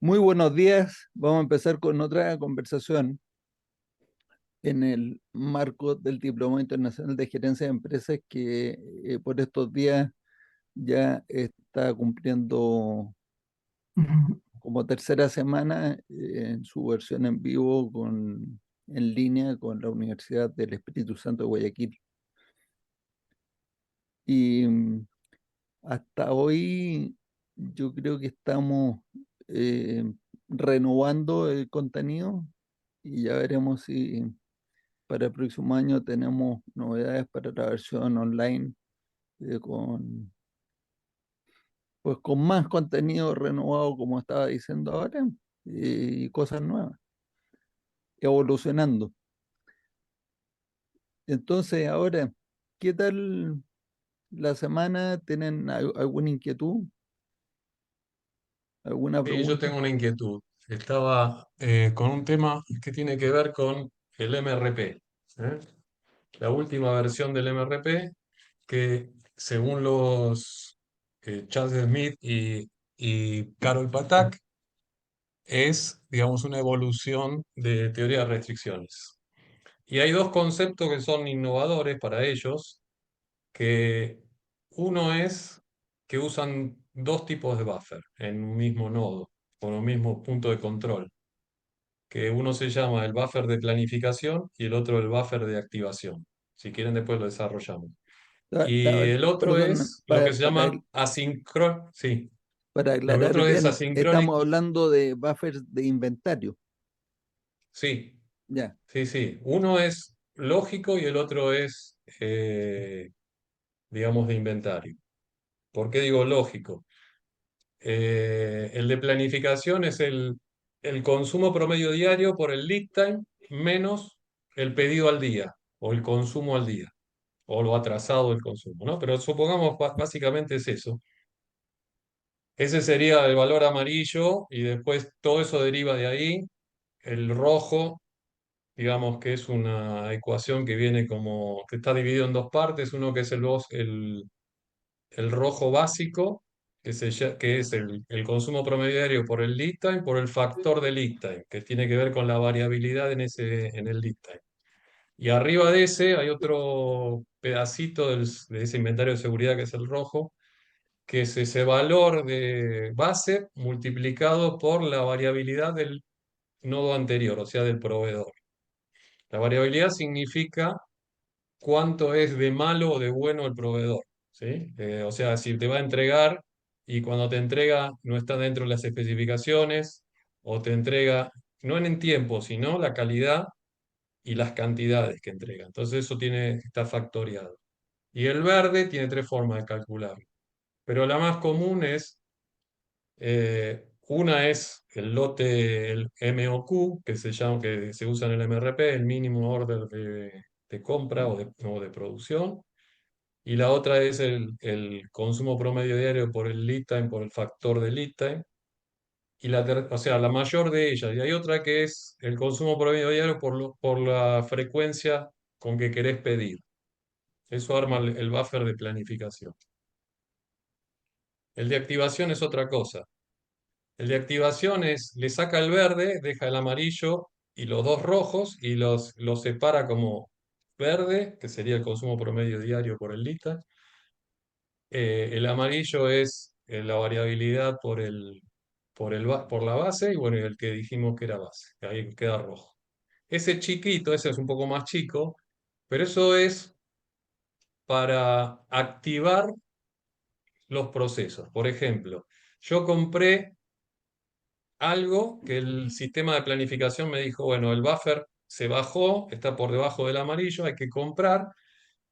Muy buenos días. Vamos a empezar con otra conversación en el marco del Diplomado Internacional de Gerencia de Empresas que por estos días ya está cumpliendo como tercera semana en su versión en vivo en línea con la Universidad del Espíritu Santo de Guayaquil. Y hasta hoy yo creo que estamos eh, renovando el contenido y ya veremos si para el próximo año tenemos novedades para la versión online pues con más contenido renovado, como estaba diciendo ahora, y cosas nuevas, evolucionando. Entonces, ahora, ¿qué tal la semana? ¿Tienen alguna inquietud? ¿Alguna Sí, yo pregunta? tengo una inquietud. Estaba con un tema que tiene que ver con el MRP, ¿eh? La última versión del MRP que según los Charles Smith y Carol Patak es, digamos, una evolución de teoría de restricciones. Y hay dos conceptos que son innovadores para ellos, que uno es que usan dos tipos de buffer en un mismo nodo, con un mismo punto de control, que uno se llama el buffer de planificación y el otro el buffer de activación. Si quieren, después lo desarrollamos. Y el otro Perdón, es lo que se llama asíncrono, sí, para lo que aclarar otro es bien, estamos asincrónico, hablando de buffers de inventario. sí, Ya. sí, sí. Uno es lógico y el otro es, digamos, de inventario. ¿Por qué digo lógico? El de planificación es el consumo promedio diario por el lead time menos el pedido al día o el consumo al día o lo atrasado del consumo, ¿no? Pero supongamos básicamente es eso. Ese sería el valor amarillo y después todo eso deriva de ahí. El rojo, digamos que es una ecuación que viene como, que está dividido en dos partes, uno que es el rojo básico, que es el consumo promediario por el lead time, por el factor de lead time, que tiene que ver con la variabilidad en el lead time. Y arriba de ese hay otro pedacito de ese inventario de seguridad que es el rojo, que es ese valor de base multiplicado por la variabilidad del nodo anterior, o sea, del proveedor. La variabilidad significa cuánto es de malo o de bueno el proveedor, ¿sí? O sea, si te va a entregar y cuando te entrega no está dentro de las especificaciones o te entrega no en tiempo, sino la calidad y las cantidades que entrega. Entonces eso está factoriado. Y el verde tiene tres formas de calcularlo, pero la más común es, una es el lote, el MOQ, que se llama, que se usa en el MRP, el mínimo order de compra o de producción. Y la otra es el consumo promedio diario por el lead time, por el factor de lead time. O sea, la mayor de ellas. Y hay otra que es el consumo promedio diario por la frecuencia con que querés pedir. Eso arma el buffer de planificación. El de activación es otra cosa. El de activación es, le saca el verde, deja el amarillo y los dos rojos y los separa como verde, que sería el consumo promedio diario por el lead time. El amarillo es la variabilidad por la base y bueno, el que dijimos que era base, que ahí queda rojo. Ese chiquito, ese es un poco más chico, pero eso es para activar los procesos. Por ejemplo, yo compré algo que el sistema de planificación me dijo, bueno, el buffer se bajó, está por debajo del amarillo, hay que comprar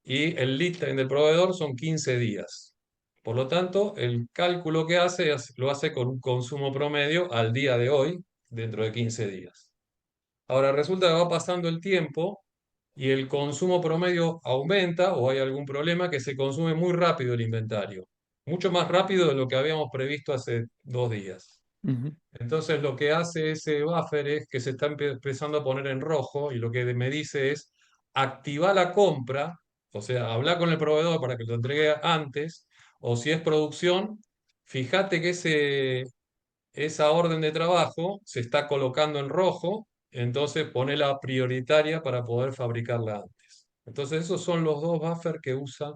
y el lead time del proveedor son 15 días. Por lo tanto, el cálculo que hace lo hace con un consumo promedio al día de hoy, dentro de 15 días. Ahora resulta que va pasando el tiempo y el consumo promedio aumenta o hay algún problema que se consume muy rápido el inventario, mucho más rápido de lo que habíamos previsto hace 2 días. Ujú. Entonces lo que hace ese buffer es que se está empezando a poner en rojo y lo que me dice es activa la compra, o sea, habla con el proveedor para que lo entregue antes, o si es producción, fíjate que esa orden de trabajo se está colocando en rojo, entonces ponela prioritaria para poder fabricarla antes. Entonces esos son los dos buffers que usa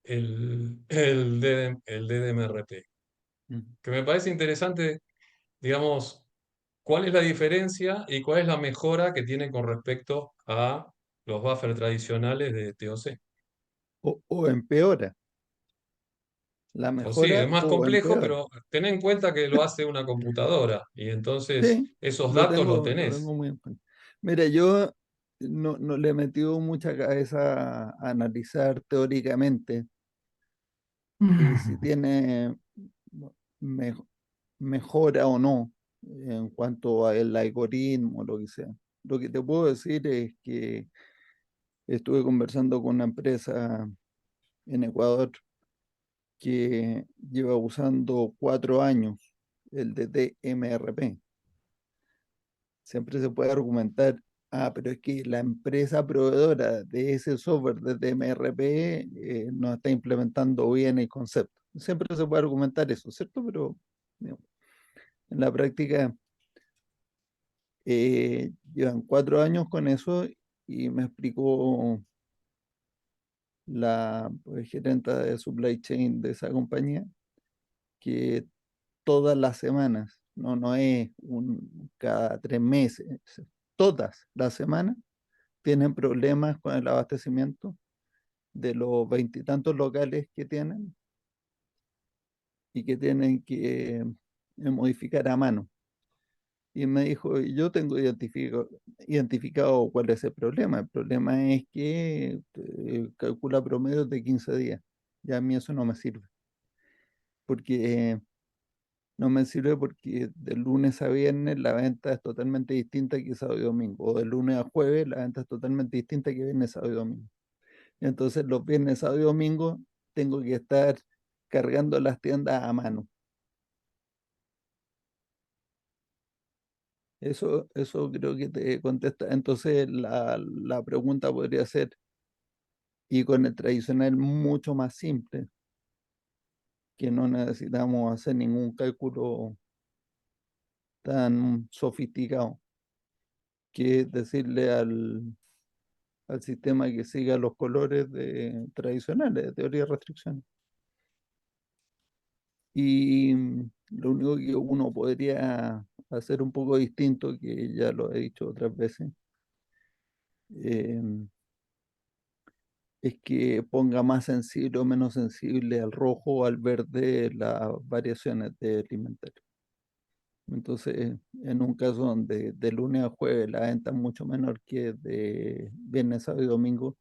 el DDMRP, Mm. que me parece interesante, digamos, cuál es la diferencia y cuál es la mejora que tiene con respecto a los buffers tradicionales de TOC. O empeora, la O sí, es mejora más o complejo, empeora. pero ten en cuenta que lo hace una computadora y entonces Sí, esos datos los lo tengo tenés. muy en cuenta. Mira, yo no le he metido mucha cabeza a analizar teóricamente si tiene me- mejora o no en cuanto al algoritmo o lo que sea. Lo que te puedo decir es que estuve conversando con una empresa en Ecuador que lleva usando 4 años el DTMRP. Siempre se puede argumentar, pero es que la empresa proveedora de ese software de DMRP no está implementando bien el concepto. Siempre se puede argumentar eso, ¿cierto? Pero digamos, en la práctica llevan 4 años con eso y me explicó la gerenta de supply chain de esa compañía que todas las semanas, no es cada 3 meses, todas las semanas tienen problemas con el abastecimiento de los veintitantos locales que tienen y que tienen que modificar a mano. Y me dijo, yo tengo identificado cuál es el problema. El problema es que calcula promedios de 15 días. Ya a mí eso no me sirve. Porque no me sirve porque de lunes a viernes la venta es totalmente distinta que sábado y domingo. O de lunes a jueves la venta es totalmente distinta que viernes, sábado y domingo. Entonces los viernes, sábado y domingo tengo que estar cargando las tiendas a mano. Eso creo que te contesta. Entonces la pregunta podría ser, y con el tradicional mucho más simple, que no necesitamos hacer ningún cálculo tan sofisticado, que es decirle al sistema que siga los colores tradicionales de teoría de restricciones. Y lo único que uno podría hacer un poco distinto, que ya lo he dicho otras veces, eh, es que ponga más sensible o menos sensible al rojo o al verde las variaciones del inventario. Entonces, en un caso donde de lunes a jueves la venta es mucho menor que de viernes, sábado y domingo,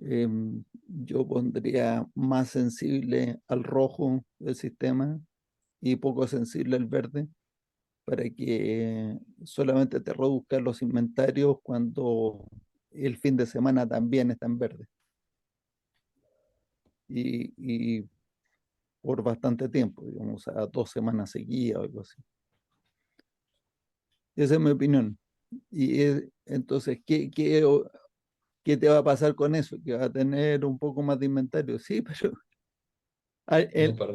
yo pondría más sensible al rojo el sistema y poco sensible al verde para que solamente te reduzcan los inventarios cuando el fin de semana también está en verde y por bastante tiempo, digamos, a 2 semanas seguidas o algo así. Esa es mi opinión. Entonces, ¿qué te va a pasar con eso? Que va a tener un poco más de inventario. Sí, pero No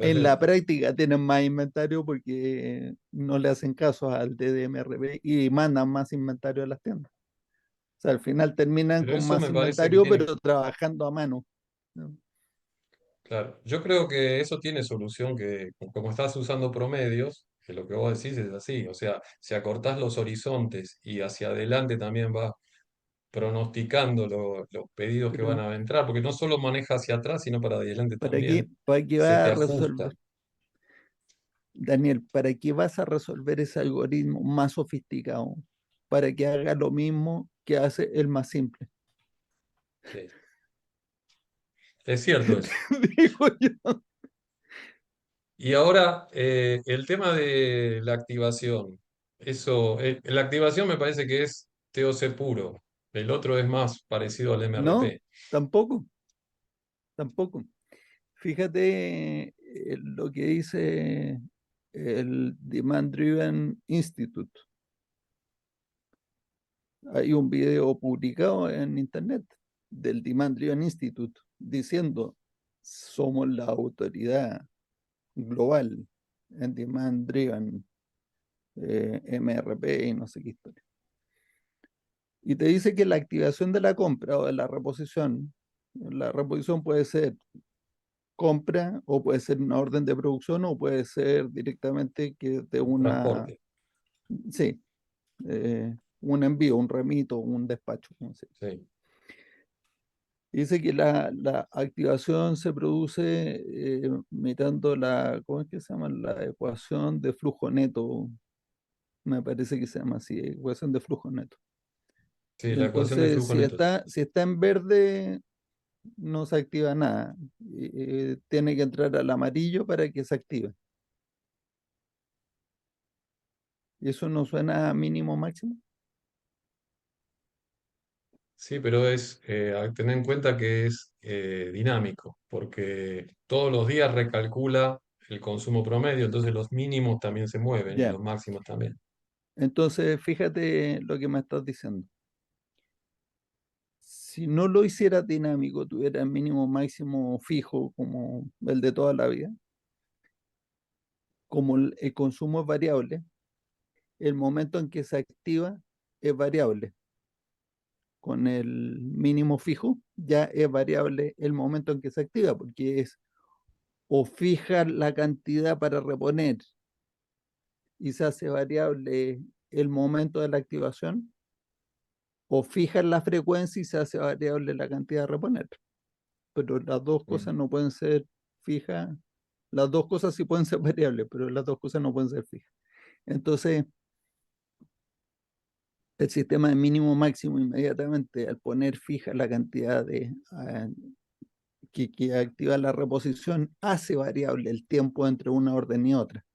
en la perdés. práctica tienen más inventario porque no le hacen caso al DDMRB y mandan más inventario a las tiendas. O sea, al final terminan Pero con eso más me parece que inventario, tiene, pero trabajando a mano, ¿no? claro, yo creo que eso tiene solución que, como estás usando promedios, que lo que vos decís es así, o sea, si acortás los horizontes y hacia adelante también vas pronosticando los pedidos que van Pero a entrar, porque no solo maneja hacia atrás, sino para adelante también, para qué se va te a ajusta. resolver, Daniel, ¿para qué vas a resolver ese algoritmo más sofisticado? Para que haga lo mismo que hace el más simple. Sí. Es cierto eso. Digo yo. Y ahora, el tema de la activación. Eso, la activación me parece que es TOC puro. El otro es más parecido al No, MRP. tampoco, tampoco. Fíjate lo que dice el Demand Driven Institute. Hay un video publicado en internet del Demand Driven Institute diciendo, somos la autoridad global en Demand Driven, MRP y no sé qué historia. Y te dice que la activación de la compra o de la reposición puede ser compra o puede ser una orden de producción o puede ser directamente que de una, transporte. sí, un envío, un remito, un despacho, como se dice. Sí. Dice que la activación se produce mirando ¿cómo es que se llama? La ecuación de flujo neto, me parece que se llama así, ecuación de flujo neto. Sí, la ecuación de Entonces, flujo neto. si está en verde, no se activa nada. Tiene que entrar al amarillo para que se active. ¿Y eso no suena a mínimo máximo? Sí, pero hay que tener en cuenta que es dinámico, porque todos los días recalcula el consumo promedio, entonces los mínimos también se mueven y Ya. los máximos también. Entonces, fíjate lo que me estás diciendo. Si no lo hicieras dinámico, tuviera mínimo máximo fijo como el de toda la vida, como el consumo es variable, el momento en que se activa es variable. Con el mínimo fijo ya es variable el momento en que se activa, porque es o fija la cantidad para reponer y se hace variable el momento de la activación, o fija la frecuencia y se hace variable la cantidad a reponer. Pero las dos cosas Mm. no pueden ser fijas. Las dos cosas sí pueden ser variables, pero las dos cosas no pueden ser fijas. Entonces, el sistema de mínimo máximo inmediatamente al poner fija la cantidad que activa la reposición hace variable el tiempo entre una orden y otra.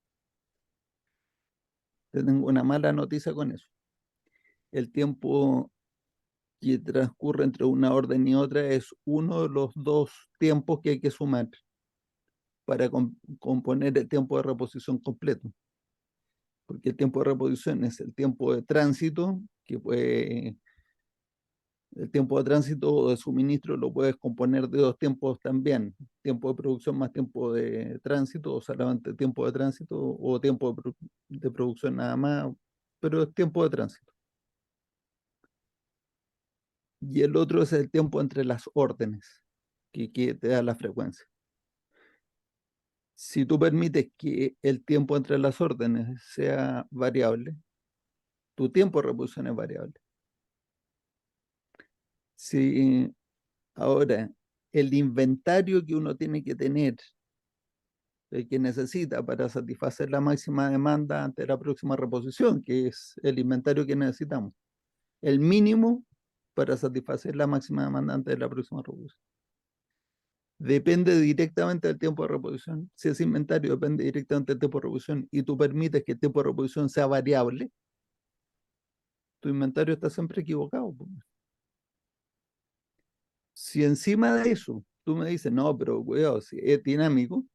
Tengo una mala noticia con eso. El tiempo que transcurre entre una orden y otra es uno de los dos tiempos que hay que sumar para componer el tiempo de reposición completo. Porque el tiempo de reposición es el tiempo de tránsito, el tiempo de tránsito o de suministro lo puedes componer de dos tiempos también, tiempo de producción más tiempo de tránsito, o solamente tiempo de tránsito, o tiempo de producción nada más, pero es tiempo de tránsito. Y el otro es el tiempo entre las órdenes, que te da la frecuencia. Si tú permites que el tiempo entre las órdenes sea variable, tu tiempo de reposición es variable. Si ahora el inventario que uno tiene que tener, que necesita para satisfacer la máxima demanda ante la próxima reposición, que es el inventario que necesitamos, el mínimo para satisfacer la máxima demanda ante la próxima reposición. Depende directamente del tiempo de reposición. Si ese inventario depende directamente del tiempo de reposición y tú permites que el tiempo de reposición sea variable, tu inventario está siempre equivocado. Si encima de eso tú me dices, no, pero cuidado, si es dinámico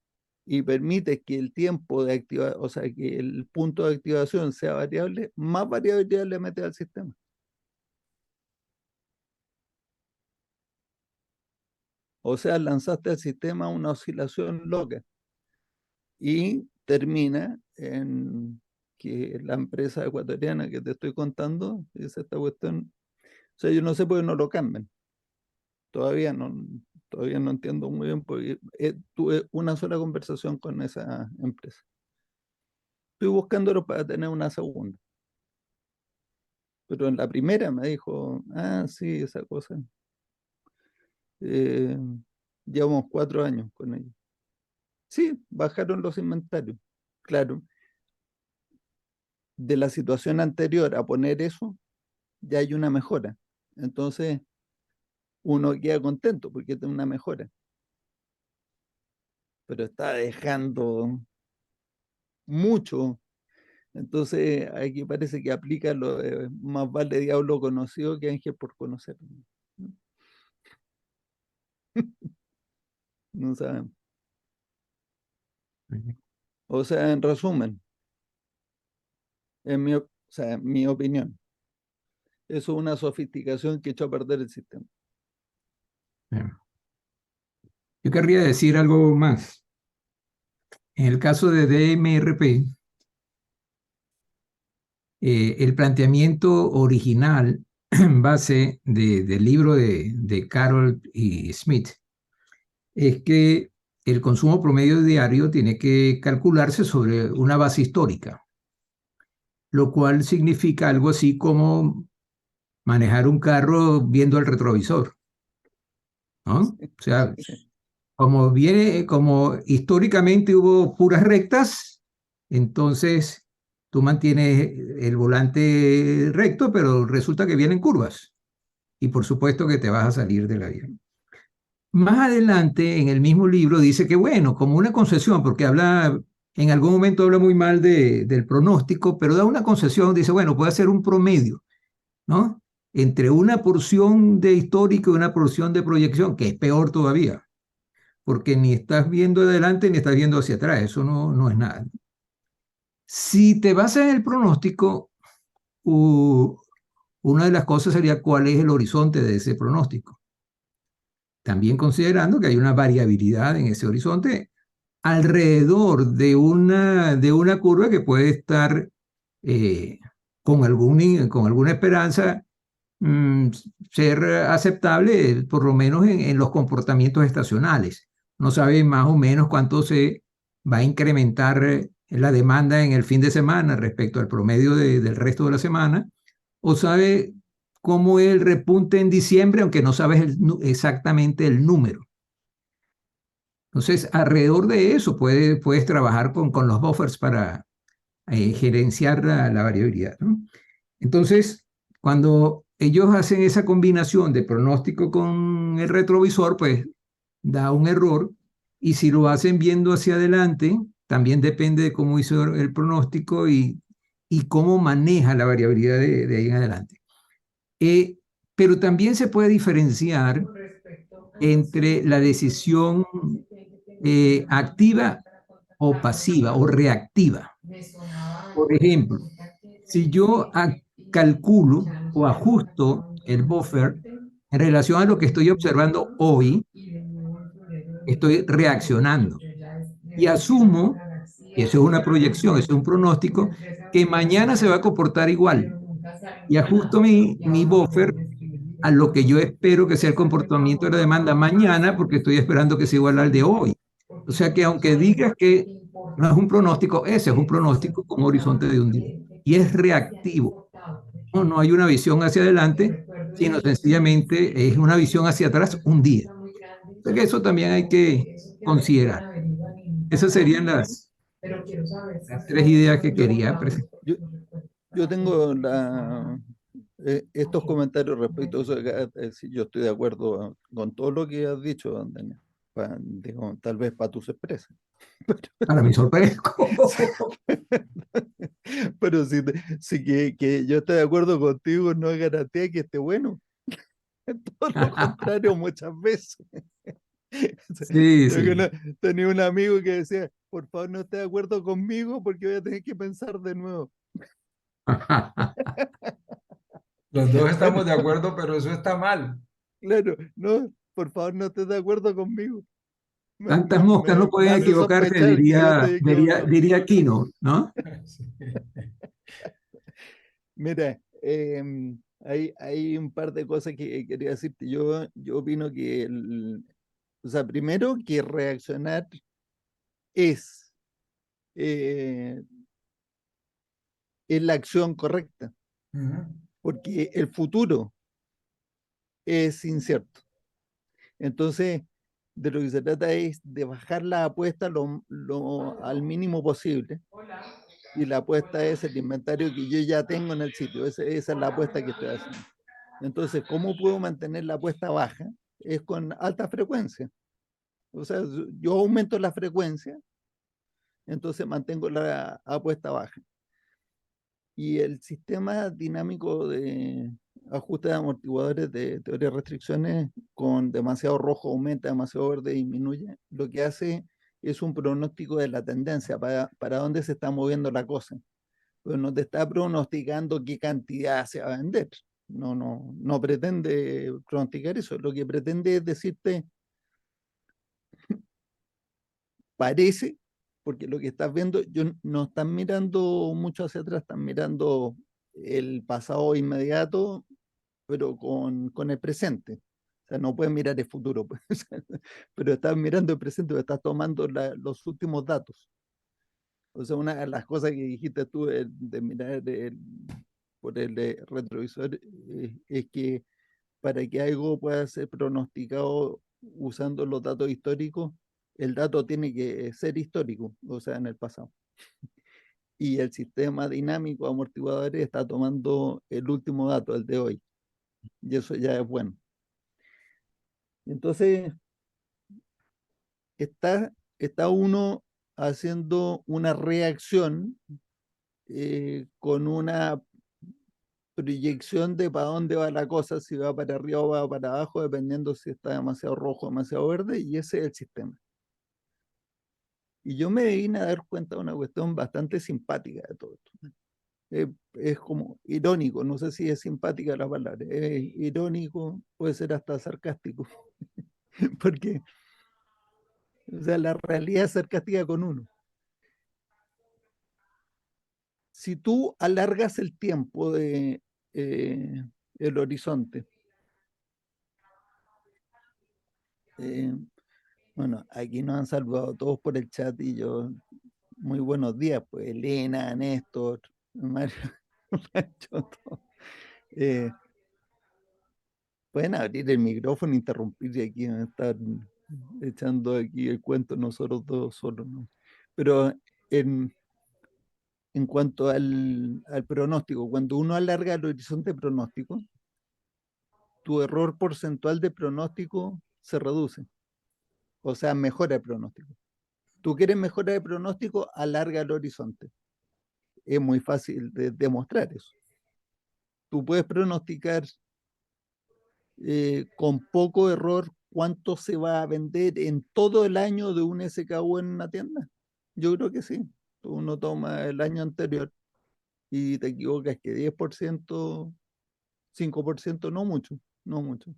y permites que el tiempo de activación, o sea, que el punto de activación sea variable, más variabilidad le metes al sistema. O sea, lanzaste al sistema una oscilación loca y termina en que la empresa ecuatoriana que te estoy contando, es esta cuestión, o sea, yo no sé por qué no lo cambian. Todavía no, todavía no entiendo muy bien porque tuve una sola conversación con esa empresa. Estoy buscándolo para tener una segunda. Pero en la primera me dijo, ah, sí, esa cosa. Eh, llevamos 4 años con ellos. Sí, bajaron los inventarios. Claro, de la situación anterior a poner eso, ya hay una mejora. Entonces, uno queda contento porque tiene una mejora. Pero está dejando mucho. Entonces, aquí parece que aplica lo de más vale diablo conocido que ángel por conocer. No sabemos. Ujú. O sea, en resumen, o sea, en mi opinión, eso es una sofisticación que echó a perder el sistema. Bien. Yo querría decir algo más. En el caso de DMRP, el planteamiento original, base del libro de Carroll y Smith, es que el consumo promedio diario tiene que calcularse sobre una base histórica, lo cual significa algo así como manejar un carro viendo el retrovisor, ¿no? O sea, Sí, como históricamente hubo puras rectas, entonces tú mantienes el volante recto, pero resulta que vienen curvas y por supuesto que te vas a salir del avión. Más adelante, en el mismo libro, dice que, bueno, como una concesión, porque en algún momento habla muy mal del pronóstico, pero da una concesión, dice, bueno, puede ser un promedio, ¿no? Entre una porción de histórico y una porción de proyección, que es peor todavía, porque ni estás viendo adelante ni estás viendo hacia atrás, eso no es nada. Si te basas en el pronóstico, una de las cosas sería cuál es el horizonte de ese pronóstico. También considerando que hay una variabilidad en ese horizonte alrededor de una curva que puede estar eh, con alguna esperanza mm, ser aceptable, por lo menos en los comportamientos estacionales. No sabe más o menos cuánto se va a incrementar la demanda en el fin de semana respecto al promedio del resto de la semana, o sabe cómo es el repunte en diciembre, aunque no sabes exactamente el número. Entonces, alrededor de eso puedes trabajar con los buffers para gerenciar la variabilidad, ¿no? Entonces, cuando ellos hacen esa combinación de pronóstico con el retrovisor, pues da un error. Y si lo hacen viendo hacia adelante, también depende de cómo hizo el pronóstico y cómo maneja la variabilidad de ahí en adelante. Pero también se puede diferenciar entre la decisión activa o pasiva o reactiva. Por ejemplo, si yo calculo o ajusto el buffer en relación a lo que estoy observando hoy, estoy reaccionando y asumo, y eso es una proyección, eso es un pronóstico, que mañana se va a comportar igual y ajusto mi buffer a lo que yo espero que sea el comportamiento de la demanda mañana porque estoy esperando que sea igual al de hoy. O sea que aunque digas que no es un pronóstico, ese es un pronóstico con un horizonte de un día y es reactivo. No hay una visión hacia adelante, sino sencillamente es una visión hacia atrás un día. O sea que eso también hay que considerar. Esas serían las tres ideas que Yo, quería presentar. yo, yo tengo estos comentarios respecto a eso. Sí, yo estoy de acuerdo con todo lo que has dicho, Daniel. Digo, tal vez para tus expresas. Para mi sorpresa. Sí. Pero sí que yo estoy de acuerdo contigo, no es garantía que esté bueno. Todo lo contrario, muchas veces. Sí, Yo sí. tenía un amigo que decía, por favor, no esté de acuerdo conmigo porque voy a tener que pensar de nuevo. Los dos Bueno, estamos de acuerdo, pero eso está mal. claro, no, por favor, no estés de acuerdo conmigo. Tantas moscas no Me pueden hace equivocarse, sospechar que yo estoy equivocado. diría Kino, ¿no? Sí. Mira, hay un par de cosas que quería decirte. Yo opino que, o sea, primero que reaccionar es, eh, es la acción correcta, Ujú. porque el futuro es incierto. Entonces, de lo que se trata es de bajar la apuesta al mínimo posible. Y la apuesta es el inventario que yo ya tengo en el sitio. Esa es la apuesta que estoy haciendo. Entonces, ¿cómo puedo mantener la apuesta baja? Es con alta frecuencia. O sea, yo aumento la frecuencia, entonces mantengo la apuesta baja. Y el sistema dinámico de ajuste de amortiguadores de teoría de restricciones con demasiado rojo aumenta, demasiado verde disminuye, lo que hace es un pronóstico de la tendencia para dónde se está moviendo la cosa. Pero no te está pronosticando qué cantidad se va a vender. No pretende pronosticar eso. Lo que pretende es decirte, parece porque lo que estás viendo, no están mirando mucho hacia atrás, están mirando el pasado inmediato, pero con el presente. O sea, no pueden mirar el futuro, pues, pero estás mirando el presente, estás tomando los últimos datos. O sea, una de las cosas que dijiste tú de mirar por el retrovisor es que para que algo pueda ser pronosticado usando los datos históricos, el dato tiene que ser histórico, o sea, en el pasado. Y el sistema dinámico amortiguador está tomando el último dato, el de hoy, y eso ya es bueno. Entonces, está uno haciendo una reacción con una proyección de para dónde va la cosa, si va para arriba o va para abajo, dependiendo si está demasiado rojo o demasiado verde, y ese es el sistema. Y yo me vine a dar cuenta de una cuestión bastante simpática de todo esto. Es como irónico, no sé si es simpática la palabra, es irónico, puede ser hasta sarcástico, porque o sea, la realidad es sarcástica con uno. Si tú alargas el tiempo de el horizonte, eh, bueno, aquí nos han saludado todos por el chat y yo, muy buenos días, pues Elena, Néstor, Mario, Nacho, todos. Eh, Pueden abrir el micrófono e interrumpir y aquí van a estar echando aquí el cuento nosotros dos solos, ¿no? Pero en cuanto al pronóstico, cuando uno alarga el horizonte pronóstico, tu error porcentual de pronóstico se reduce, o sea, mejora el pronóstico. Tú quieres mejorar el pronóstico, alarga el horizonte. Es muy fácil de demostrar eso. Tú puedes pronosticar con poco error cuánto se va a vender en todo el año de un SKU en una tienda. Yo creo que sí. Uno toma el año anterior y te equivocas que 10%, 5%, no mucho, no mucho.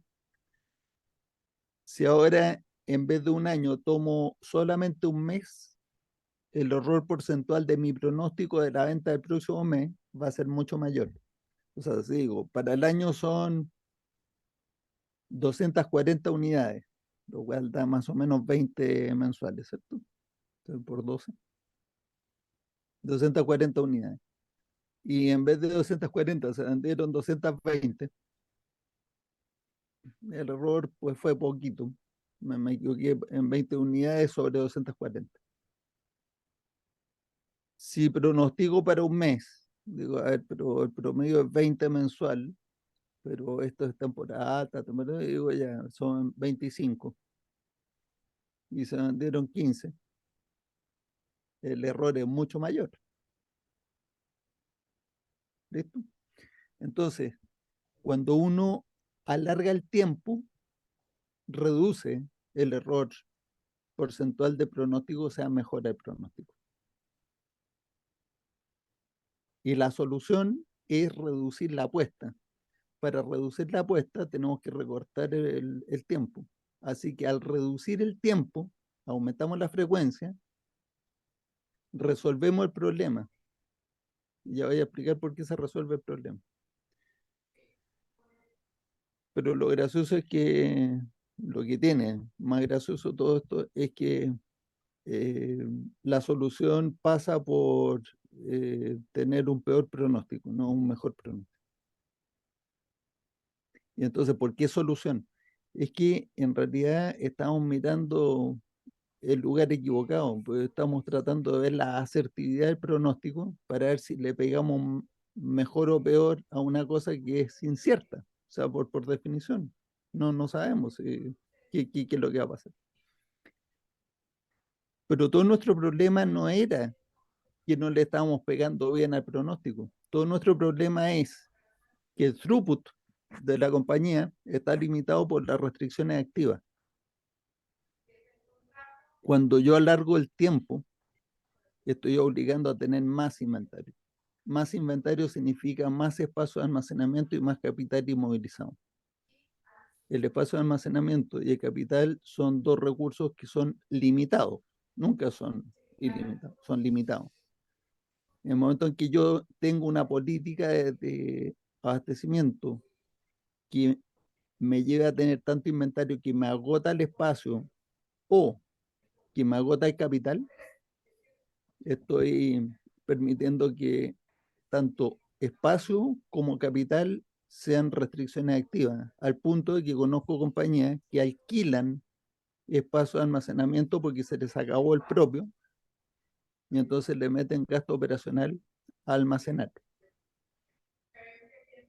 Si ahora en vez de un año tomo solamente un mes, el error porcentual de mi pronóstico de la venta del próximo mes va a ser mucho mayor. O sea, si digo, para el año son 240 unidades, lo cual da más o menos 20 mensuales, ¿cierto? Entonces, por 12, 240 unidades. Y en vez de 240 se vendieron 220. El error pues fue poquito. Me equivoqué en 20 unidades sobre 240. Si pronostico para un mes, digo, a ver, pero el promedio es 20 mensual, pero esto es temporada alta, digo ya, son 25 y se vendieron 15. El error es mucho mayor. ¿Listo? Entonces, cuando uno alarga el tiempo, reduce el error porcentual de pronóstico, o sea, mejora el pronóstico. Y la solución es reducir la apuesta. Para reducir la apuesta tenemos que recortar el tiempo. Así que al reducir el tiempo, aumentamos la frecuencia, resolvemos el problema. Y ya voy a explicar por qué se resuelve el problema. Pero lo gracioso es que lo que tiene más gracioso todo esto es que la solución pasa por tener un peor pronóstico, no un mejor pronóstico. Y entonces, ¿por qué solución? Es que en realidad estamos mirando el lugar equivocado, pues estamos tratando de ver la asertividad del pronóstico para ver si le pegamos mejor o peor a una cosa que es incierta, o sea, por definición. No sabemos qué es lo que va a pasar. Pero todo nuestro problema no era que no le estábamos pegando bien al pronóstico. Todo nuestro problema es que el throughput de la compañía está limitado por las restricciones activas. Cuando yo alargo el tiempo, estoy obligando a tener más inventario. Más inventario significa más espacio de almacenamiento y más capital inmovilizado. El espacio de almacenamiento y el capital son dos recursos que son limitados, nunca son ilimitados, son limitados. En el momento en que yo tengo una política de abastecimiento que me lleva a tener tanto inventario que me agota el espacio o que me agota el capital, estoy permitiendo que tanto espacio como capital sean restricciones activas, al punto de que conozco compañías que alquilan espacio de almacenamiento porque se les acabó el propio y entonces le meten gasto operacional a almacenar.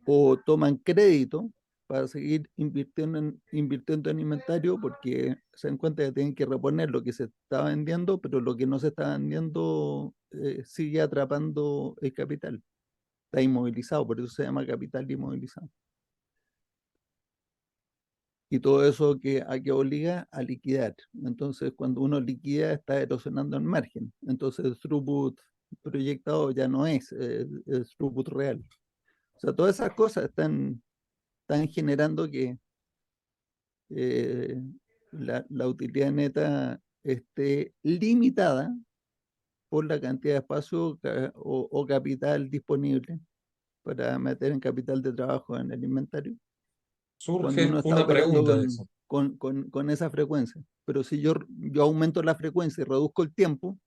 O toman crédito para seguir invirtiendo en inventario porque se dan cuenta que tienen que reponer lo que se está vendiendo, pero lo que no se está vendiendo sigue atrapando el capital. Está inmovilizado, por eso se llama capital inmovilizado. Y todo eso a que obliga a liquidar. Entonces, cuando uno liquida, está erosionando el margen. Entonces, el throughput proyectado ya no es el throughput real. O sea, todas esas cosas están generando que la utilidad neta esté limitada por la cantidad de espacio o capital disponible para meter en capital de trabajo en el inventario, cuando uno Surge está una operando pregunta de eso. con esa frecuencia. Pero si yo aumento la frecuencia y reduzco el tiempo,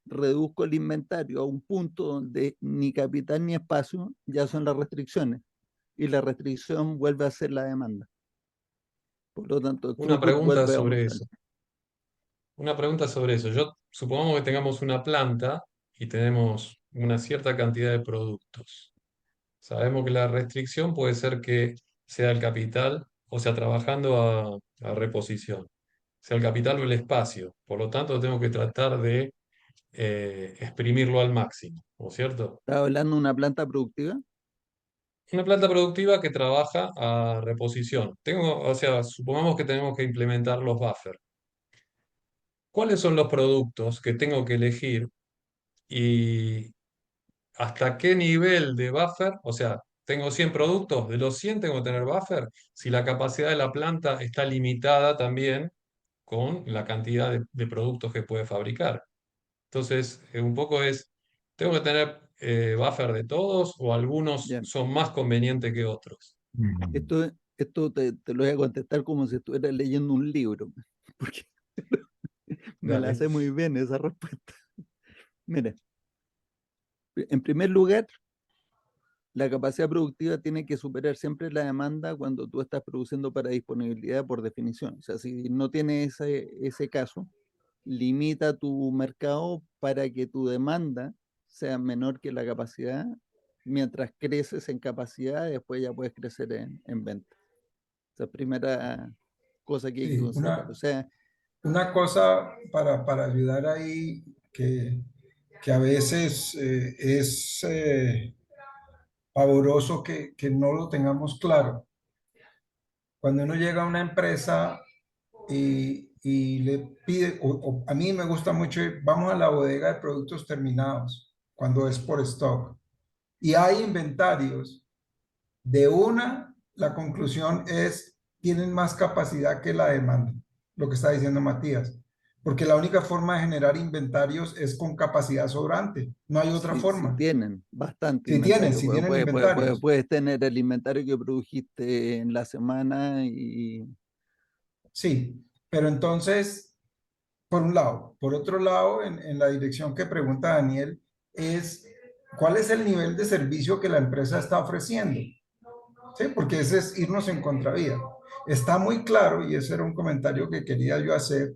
reduzco el inventario a un punto donde ni capital ni espacio ya son las restricciones, y la restricción vuelve a ser la demanda. Por lo tanto, el Una throughput pregunta vuelve a sobre aumentar. eso. Una pregunta sobre eso. Yo supongamos que tengamos una planta y tenemos una cierta cantidad de productos. Sabemos que la restricción puede ser que sea el capital, o sea, trabajando a reposición, sea el capital o el espacio. Por lo tanto, tengo que tratar de exprimirlo al máximo, ¿no es cierto? ¿Estaba hablando de una planta productiva? Una planta productiva que trabaja a reposición. O sea, supongamos que tenemos que implementar los buffers. ¿Cuáles son los productos que tengo que elegir y hasta qué nivel de buffer? O sea, tengo 100 productos, de los 100 tengo que tener buffer, si la capacidad de la planta está limitada también con la cantidad de productos que puede fabricar. Entonces, un poco es, ¿tengo que tener buffer de todos o algunos Ya. son más convenientes que otros? Esto te lo voy a contestar como si estuviera leyendo un libro, porque me la Dale. sé muy bien esa respuesta. Mira, en primer lugar, la capacidad productiva tiene que superar siempre la demanda cuando tú estás produciendo para disponibilidad por definición. O sea, si no tiene ese caso, limita tu mercado para que tu demanda sea menor que la capacidad. Mientras creces en capacidad, después ya puedes crecer en venta. Esa es la primera cosa que hay que Sí, considerar. O sea, una cosa para ayudar ahí que a veces es pavoroso que no lo tengamos claro. Cuando uno llega a una empresa y le pide, o a mí me gusta mucho, vamos a la bodega de productos terminados, cuando es por stock, y hay inventarios, de una, la conclusión es, tienen más capacidad que la demanda, lo que está diciendo Matías, porque la única forma de generar inventarios es con capacidad sobrante, no hay otra si forma. tienen bastante Si tienen, inventario, si pero tienen inventarios. puedes tener el inventario que produjiste en la semana y Sí, pero entonces, por un lado. Por otro lado, en la dirección que pregunta Daniel, es cuál es el nivel de servicio que la empresa está ofreciendo. ¿Sí? Porque ese es irnos en contravía. Está muy claro, y ese era un comentario que quería yo hacer.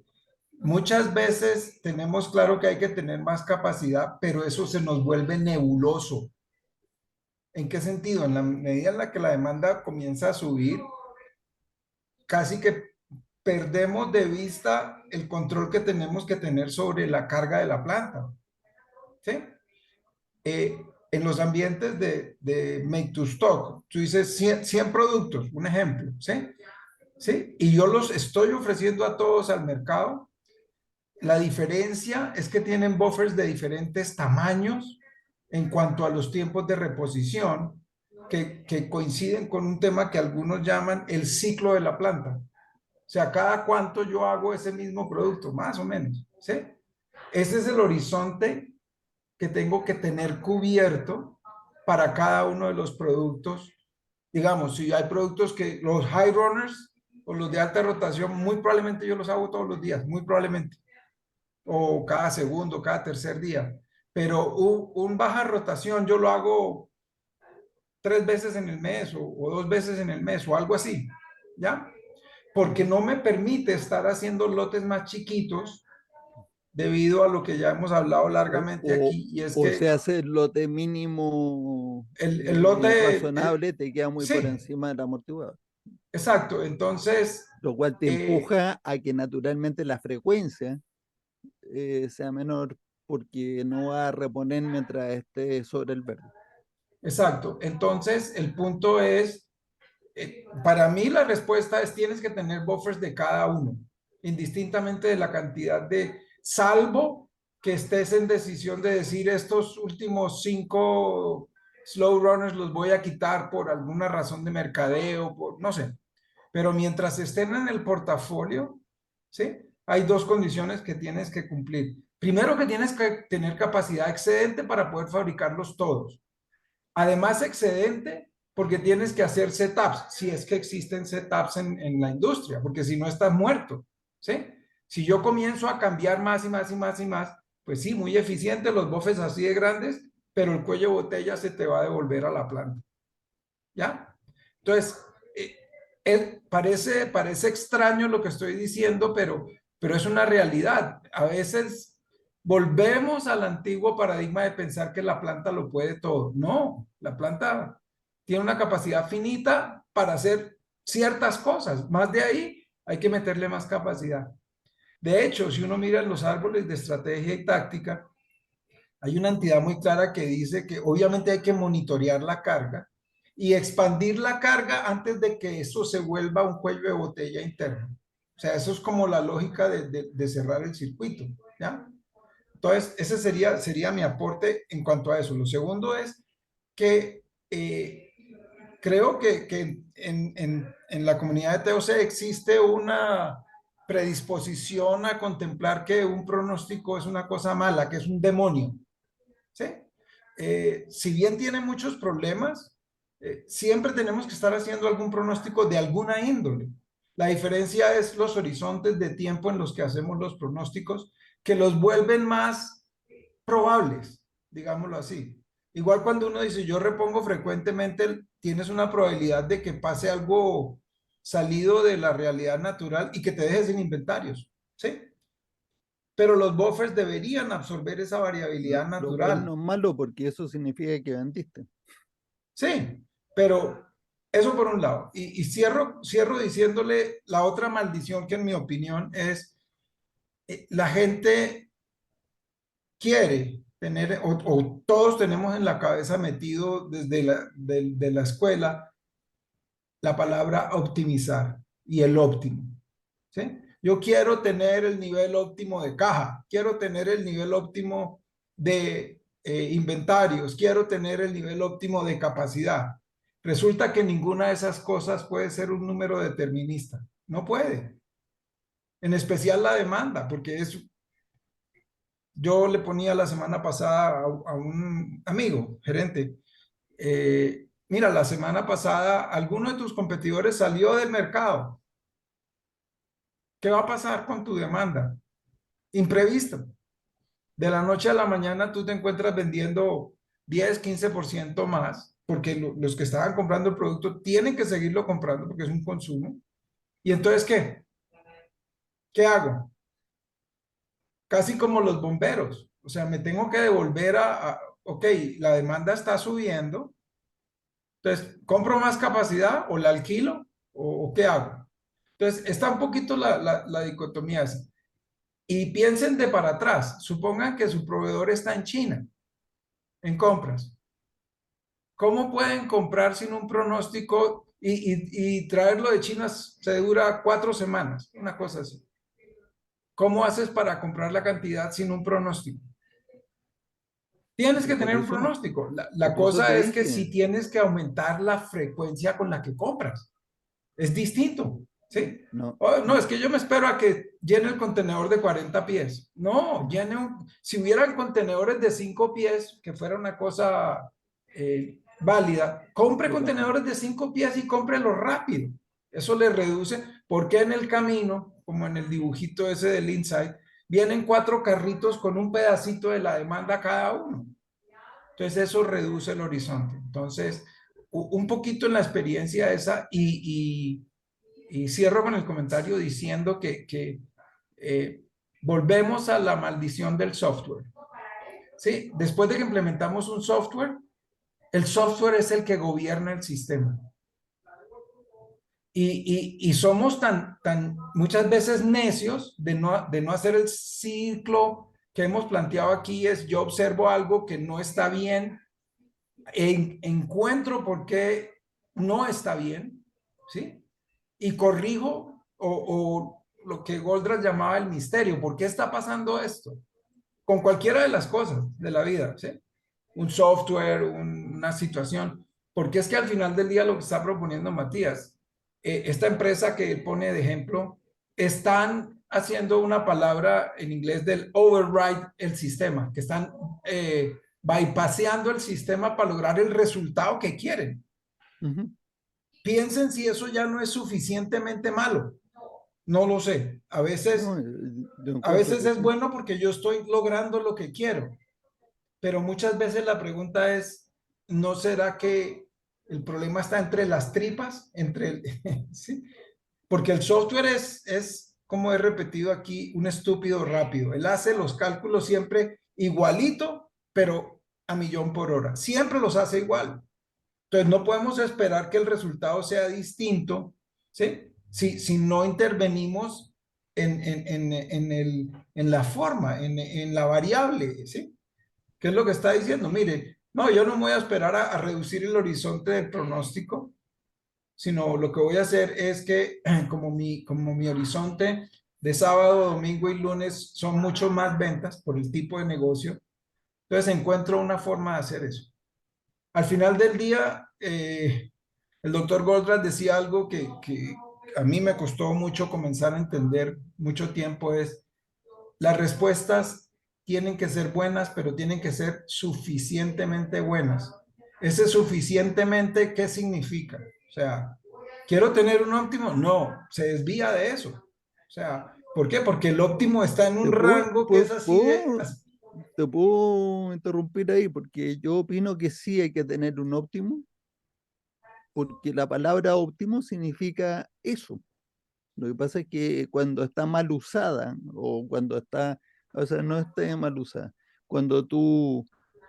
Muchas veces tenemos claro que hay que tener más capacidad, pero eso se nos vuelve nebuloso. ¿En qué sentido? En la medida en la que la demanda comienza a subir, casi que perdemos de vista el control que tenemos que tener sobre la carga de la planta. ¿Sí? Eh, en los ambientes de make to stock, tú dices 100 productos, un ejemplo, ¿sí? ¿Sí? Y yo los estoy ofreciendo a todos al mercado. La diferencia es que tienen buffers de diferentes tamaños en cuanto a los tiempos de reposición que coinciden con un tema que algunos llaman el ciclo de la planta. O sea, cada cuánto yo hago ese mismo producto, más o menos, ¿sí? Ese es el horizonte que tengo que tener cubierto para cada uno de los productos. Digamos, si hay productos que los high runners o los de alta rotación, muy probablemente yo los hago todos los días, muy probablemente, o cada segundo, cada tercer día. Pero un baja rotación yo lo hago 3 veces en el mes o 2 veces en el mes o algo así, ¿ya? Porque no me permite estar haciendo lotes más chiquitos debido a lo que ya hemos hablado O, largamente o, aquí, y es o que se hace el lote mínimo el lote, razonable, te queda muy por sí, encima del amortiguador, exacto. Entonces, lo cual te eh, empuja a que naturalmente la frecuencia sea menor porque no va a reponer mientras esté sobre el verde. exacto. Entonces, el punto es, para mí la respuesta es tienes que tener buffers de cada uno, indistintamente de la cantidad de, salvo que estés en decisión de decir estos últimos 5 slow runners los voy a quitar por alguna razón de mercadeo, por no sé. Pero mientras estén en el portafolio, ¿sí? Hay dos condiciones que tienes que cumplir. Primero, que tienes que tener capacidad excedente para poder fabricarlos todos. Además, excedente porque tienes que hacer setups, si es que existen setups en la industria, porque si no estás muerto, ¿sí? Si yo comienzo a cambiar más y más y más y más, pues sí, muy eficiente los bofes así de grandes, pero el cuello de botella se te va a devolver a la planta, ¿ya? Entonces, parece extraño lo que estoy diciendo, pero es una realidad. A veces volvemos al antiguo paradigma de pensar que la planta lo puede todo. No, la planta tiene una capacidad finita para hacer ciertas cosas. Más de ahí hay que meterle más capacidad. De hecho, si uno mira los árboles de estrategia y táctica, hay una entidad muy clara que dice que obviamente hay que monitorear la carga y expandir la carga antes de que eso se vuelva un cuello de botella interno. O sea, eso es como la lógica de cerrar el circuito, ¿ya? Entonces, ese sería mi aporte en cuanto a eso. Lo segundo es que creo que en la comunidad de TOC existe una predisposición a contemplar que un pronóstico es una cosa mala, que es un demonio. ¿Sí? Si bien tiene muchos problemas, siempre tenemos que estar haciendo algún pronóstico de alguna índole. La diferencia es los horizontes de tiempo en los que hacemos los pronósticos, que los vuelven más probables, digámoslo así. Igual cuando uno dice yo repongo frecuentemente, tienes una probabilidad de que pase algo salido de la realidad natural y que te dejes sin inventarios, ¿sí? Pero los buffers deberían absorber esa variabilidad Lo cual natural. no es malo porque eso significa que vendiste. Sí, pero eso por un lado. Y cierro diciéndole la otra maldición que en mi opinión es, la gente quiere tener, o todos tenemos en la cabeza metido desde de la escuela la palabra optimizar y el óptimo. ¿Sí? Yo quiero tener el nivel óptimo de caja, quiero tener el nivel óptimo de inventarios, quiero tener el nivel óptimo de capacidad. Resulta que ninguna de esas cosas puede ser un número determinista. No puede. En especial la demanda, porque yo le ponía la semana pasada a un amigo, gerente, mira, la semana pasada alguno de tus competidores salió del mercado. ¿Qué va a pasar con tu demanda? Imprevisto. De la noche a la mañana tú te encuentras vendiendo 10, 15% más, porque los que estaban comprando el producto tienen que seguirlo comprando porque es un consumo. ¿Y entonces qué? ¿Qué hago? Casi como los bomberos. O sea, me tengo que devolver ok, la demanda está subiendo, entonces, ¿compro más capacidad o la alquilo o qué hago? Entonces, está un poquito la dicotomía esa. Y piensen de para atrás. Supongan que su proveedor está en China, en compras. ¿Cómo pueden comprar sin un pronóstico y traerlo de China se dura 4 semanas? Una cosa así. ¿Cómo haces para comprar la cantidad sin un pronóstico? Tienes que Por tener un eso, pronóstico. La por eso te cosa es que dije, si tienes que aumentar la frecuencia con la que compras. Es distinto. ¿sí? No, Oh, no, no. es que yo me espero a que llene el contenedor de 40 pies. No, si hubieran contenedores de 5 pies, que fuera una cosa válida, compre Yo también. contenedores de 5 pies y cómprelos rápido. Eso le reduce, porque en el camino, como en el dibujito ese del Insight, vienen 4 carritos con un pedacito de la demanda cada uno. Entonces eso reduce el horizonte. Entonces, un poquito en la experiencia esa y cierro con el comentario diciendo que volvemos a la maldición del software. ¿Sí? Después de que implementamos un software, el software es el que gobierna el sistema. Y somos tan muchas veces necios de no hacer el ciclo que hemos planteado aquí, es yo observo algo que no está bien, encuentro por qué no está bien, ¿sí? Y corrijo o lo que Goldratt llamaba el misterio, ¿por qué está pasando esto? Con cualquiera de las cosas de la vida, ¿sí? Un software, una situación, porque es que al final del día lo que está proponiendo Matías, esta empresa que pone de ejemplo, están haciendo una palabra en inglés del override el sistema, que están bypassando el sistema para lograr el resultado que quieren. Ujú. Piensen si eso ya no es suficientemente malo. No lo sé. No, yo A encuentro veces que es sí. bueno porque yo estoy logrando lo que quiero, pero muchas veces la pregunta es, ¿no será que el problema está entre las tripas? ¿Sí? Porque el software como he repetido aquí, un estúpido rápido. Él hace los cálculos siempre igualito, pero a millón por hora. Siempre los hace igual. Entonces no podemos esperar que el resultado sea distinto, ¿sí? Si no intervenimos en la forma, en la variable, ¿sí? ¿Qué es lo que está diciendo? Mire, no, yo no me voy a esperar a reducir el horizonte del pronóstico, sino lo que voy a hacer es que como mi horizonte de sábado, domingo y lunes son mucho más ventas por el tipo de negocio, entonces encuentro una forma de hacer eso. Al final del día, el doctor Goldratt decía algo que a mí me costó mucho comenzar a entender mucho tiempo, es las respuestas tienen que ser buenas, pero tienen que ser suficientemente buenas. Ese suficientemente, ¿qué significa? O sea, ¿quiero tener un óptimo? No, se desvía de eso. O sea, ¿por qué? Porque el óptimo está en un ¿Te puedo, rango que es puedo- así de... puedo- te puedo interrumpir ahí? Porque yo opino que sí hay que tener un óptimo, porque la palabra óptimo significa eso. Lo que pasa es que cuando está mal usada o cuando está, o sea, no esté mal usada, cuando tú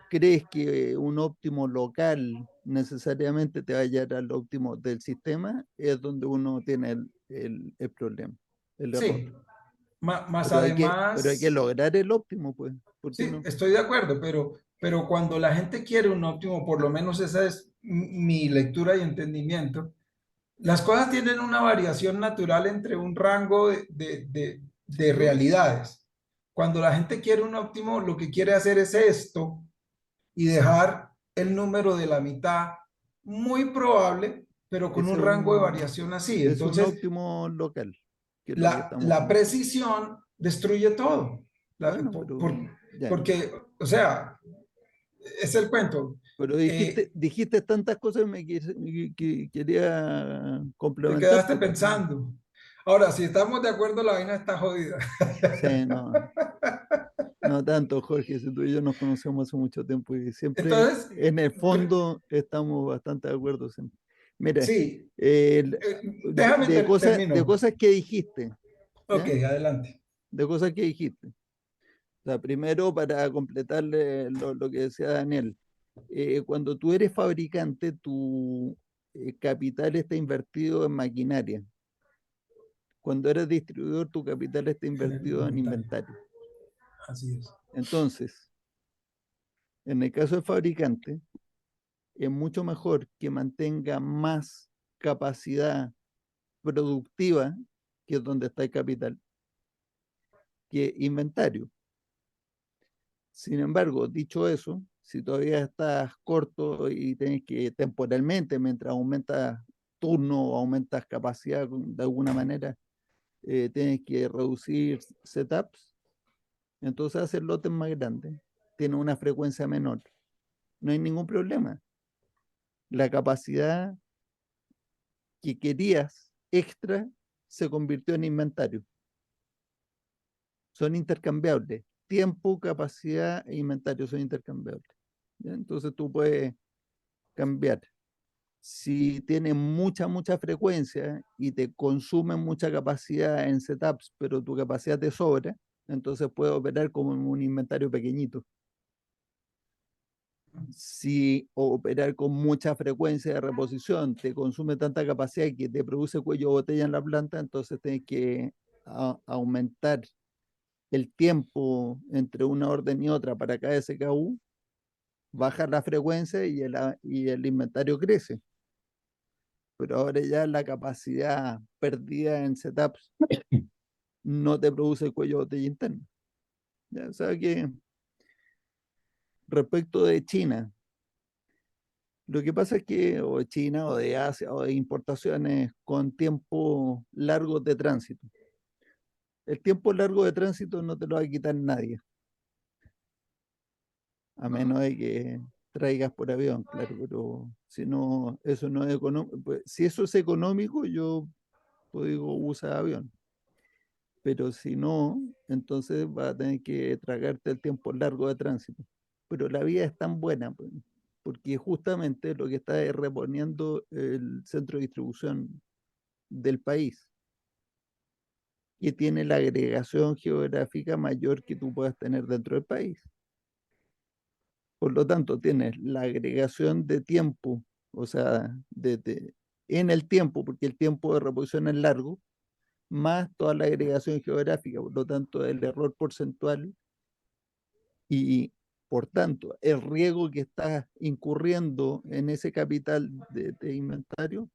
crees que un óptimo local necesariamente te va a llevar al óptimo del sistema, es donde uno tiene el problema, el error. Sí, más Pero hay que además, lograr el óptimo, pues, ¿por qué sí, no? estoy de acuerdo, pero cuando la gente quiere un óptimo, por lo menos esa es mi lectura y entendimiento, las cosas tienen una variación natural entre un rango de realidades. Cuando la gente quiere un óptimo, lo que quiere hacer es esto y dejar el número de la mitad muy probable, pero con Ese un es rango de un, variación así. es un Entonces, óptimo local, que es lo que estamos la conversando. precisión destruye todo. La- Bueno, por- pero por- ya. porque, o sea, es el cuento. Pero Eh, dijiste tantas cosas que quería Te complementarte, quedaste pues. pensando. Ahora, si estamos de acuerdo, la vaina está jodida. Sí, no, no tanto, Jorge, si tú y yo nos conocemos hace mucho tiempo y siempre Entonces, en el fondo estamos bastante de acuerdo siempre. Mira, sí, el- déjame de termino. cosas que dijiste, Ok, ¿ya? adelante. De cosas que dijiste. O sea, primero, para completarle lo que decía Daniel, cuando tú eres fabricante, tu capital está invertido en maquinaria. Cuando eres distribuidor, tu capital está En el invertido en inventario. inventario. Así es. Entonces, en el caso del fabricante, es mucho mejor que mantenga más capacidad productiva, que es donde está el capital, que inventario. Sin embargo, dicho eso, si todavía estás corto y tienes que temporalmente, mientras aumenta turno o aumentas capacidad de alguna manera, tienes que reducir setups, entonces hacer lotes más grandes, tiene una frecuencia menor, no hay ningún problema. La capacidad que querías extra se convirtió en inventario. Son intercambiables. Tiempo, capacidad e inventario son intercambiables. ¿Ya? Entonces tú puedes cambiar. Si tienes mucha frecuencia y te consume mucha capacidad en setups, pero tu capacidad te sobra, entonces puedes operar como en un inventario pequeñito. Si operar con mucha frecuencia de reposición te consume tanta capacidad que te produce cuello de botella en la planta, entonces tienes que aumentar el tiempo entre una orden y otra para cada SKU, bajar la frecuencia y el inventario crece. Pero ahora ya la capacidad perdida en setups no te produce cuello de botella interno. ¿Ya? O sea que respecto de China, lo que pasa es que, o de China, o de Asia, o de importaciones con tiempo largo de tránsito. El tiempo largo de tránsito no te lo va a quitar nadie, a menos de que traigas por avión, claro, pero si no, eso no es económico. Pues, si eso es económico, yo pues, digo, usa avión. Pero si no, entonces vas a tener que tragarte el tiempo largo de tránsito. Pero la vía es tan buena, pues, porque justamente lo que está es reponiendo el centro de distribución del país, que tiene la agregación geográfica mayor que tú puedas tener dentro del país. Por lo tanto, tienes la agregación de tiempo, o sea, en el tiempo, porque el tiempo de reposición es largo, más toda la agregación geográfica. Por lo tanto, el error porcentual y, por tanto, el riesgo que estás incurriendo en ese capital de inventario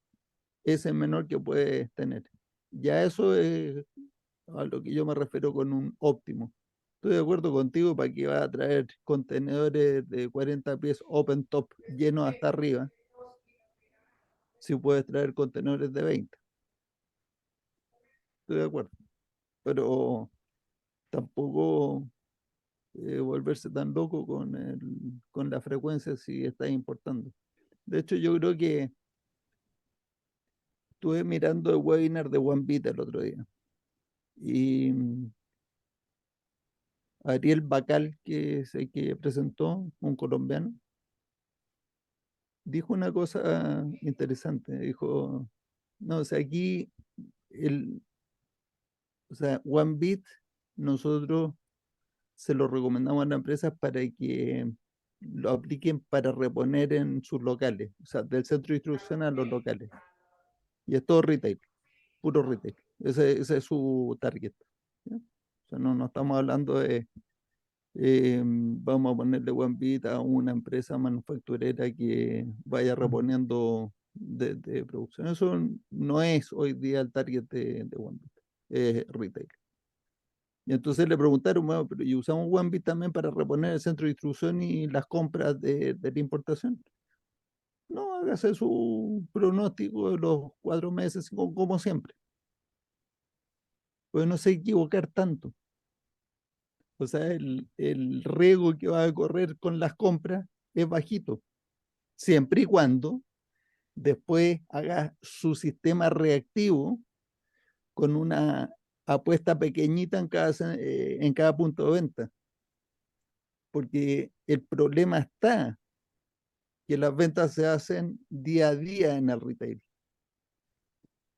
es el menor que puedes tener. Ya eso es a lo que yo me refiero con un óptimo. Estoy de acuerdo contigo para que va a traer contenedores de 40 pies open top llenos hasta arriba, si puedes traer contenedores de 20. Estoy de acuerdo. Pero tampoco volverse tan loco con la frecuencia si estás importando. De hecho, yo creo que estuve mirando el webinar de OneBit el otro día y Ariel Bacal, que es el que presentó, un colombiano, dijo una cosa interesante. Dijo, no, o sea, aquí, el, o sea, OneBit, nosotros se lo recomendamos a las empresas para que lo apliquen para reponer en sus locales, o sea, del centro de distribución a los locales. Y es todo retail, puro retail. Ese es su target. ¿Ya? O sea, no estamos hablando de, vamos a ponerle OneBit a una empresa manufacturera que vaya reponiendo de producción. Eso no es hoy día el target de OneBit, es retail. Y entonces le preguntaron, bueno, pero ¿y usamos OneBit también para reponer el centro de distribución y las compras de la importación? No, hágase su pronóstico de los 4 meses, como siempre. Pues no se equivocar tanto. O sea, el riesgo que va a correr con las compras es bajito, siempre y cuando después haga su sistema reactivo con una apuesta pequeñita en cada punto de venta. Porque el problema está que las ventas se hacen día a día en el retail.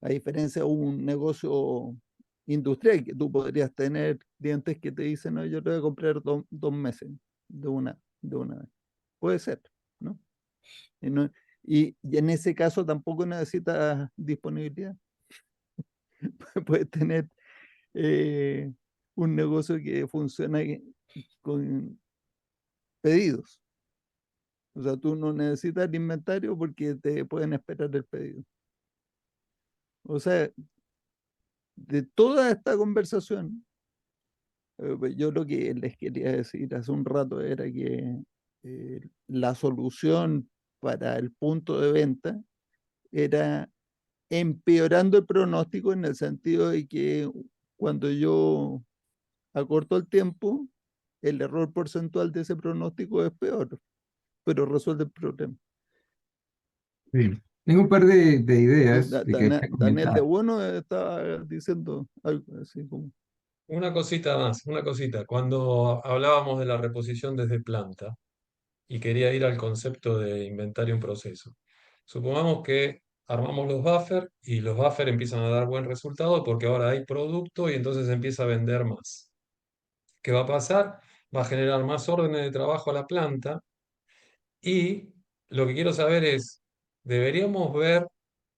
A diferencia de un negocio industrial, que tú podrías tener clientes que te dicen, no, yo te voy a comprar 2 meses de una vez. Puede ser, ¿no? Y, y en ese caso tampoco necesitas disponibilidad. Puedes tener eh, un negocio que funciona con pedidos. O sea, tú no necesitas el inventario porque te pueden esperar el pedido. O sea, de toda esta conversación, pues yo lo que les quería decir hace un rato era que la solución para el punto de venta era empeorando el pronóstico en el sentido de que cuando yo acorto el tiempo, el error porcentual de ese pronóstico es peor, pero resuelve el problema. Sí. Tengo un par de ideas que quería Daniel de comentar. Bueno estaba diciendo algo así como... Una cosita más, una cosita. Cuando hablábamos de la reposición desde planta y quería ir al concepto de inventario en proceso, supongamos que armamos los buffers y los buffers empiezan a dar buen resultado porque ahora hay producto y entonces se empieza a vender más. ¿Qué va a pasar? Va a generar más órdenes de trabajo a la planta y lo que quiero saber es, ¿deberíamos ver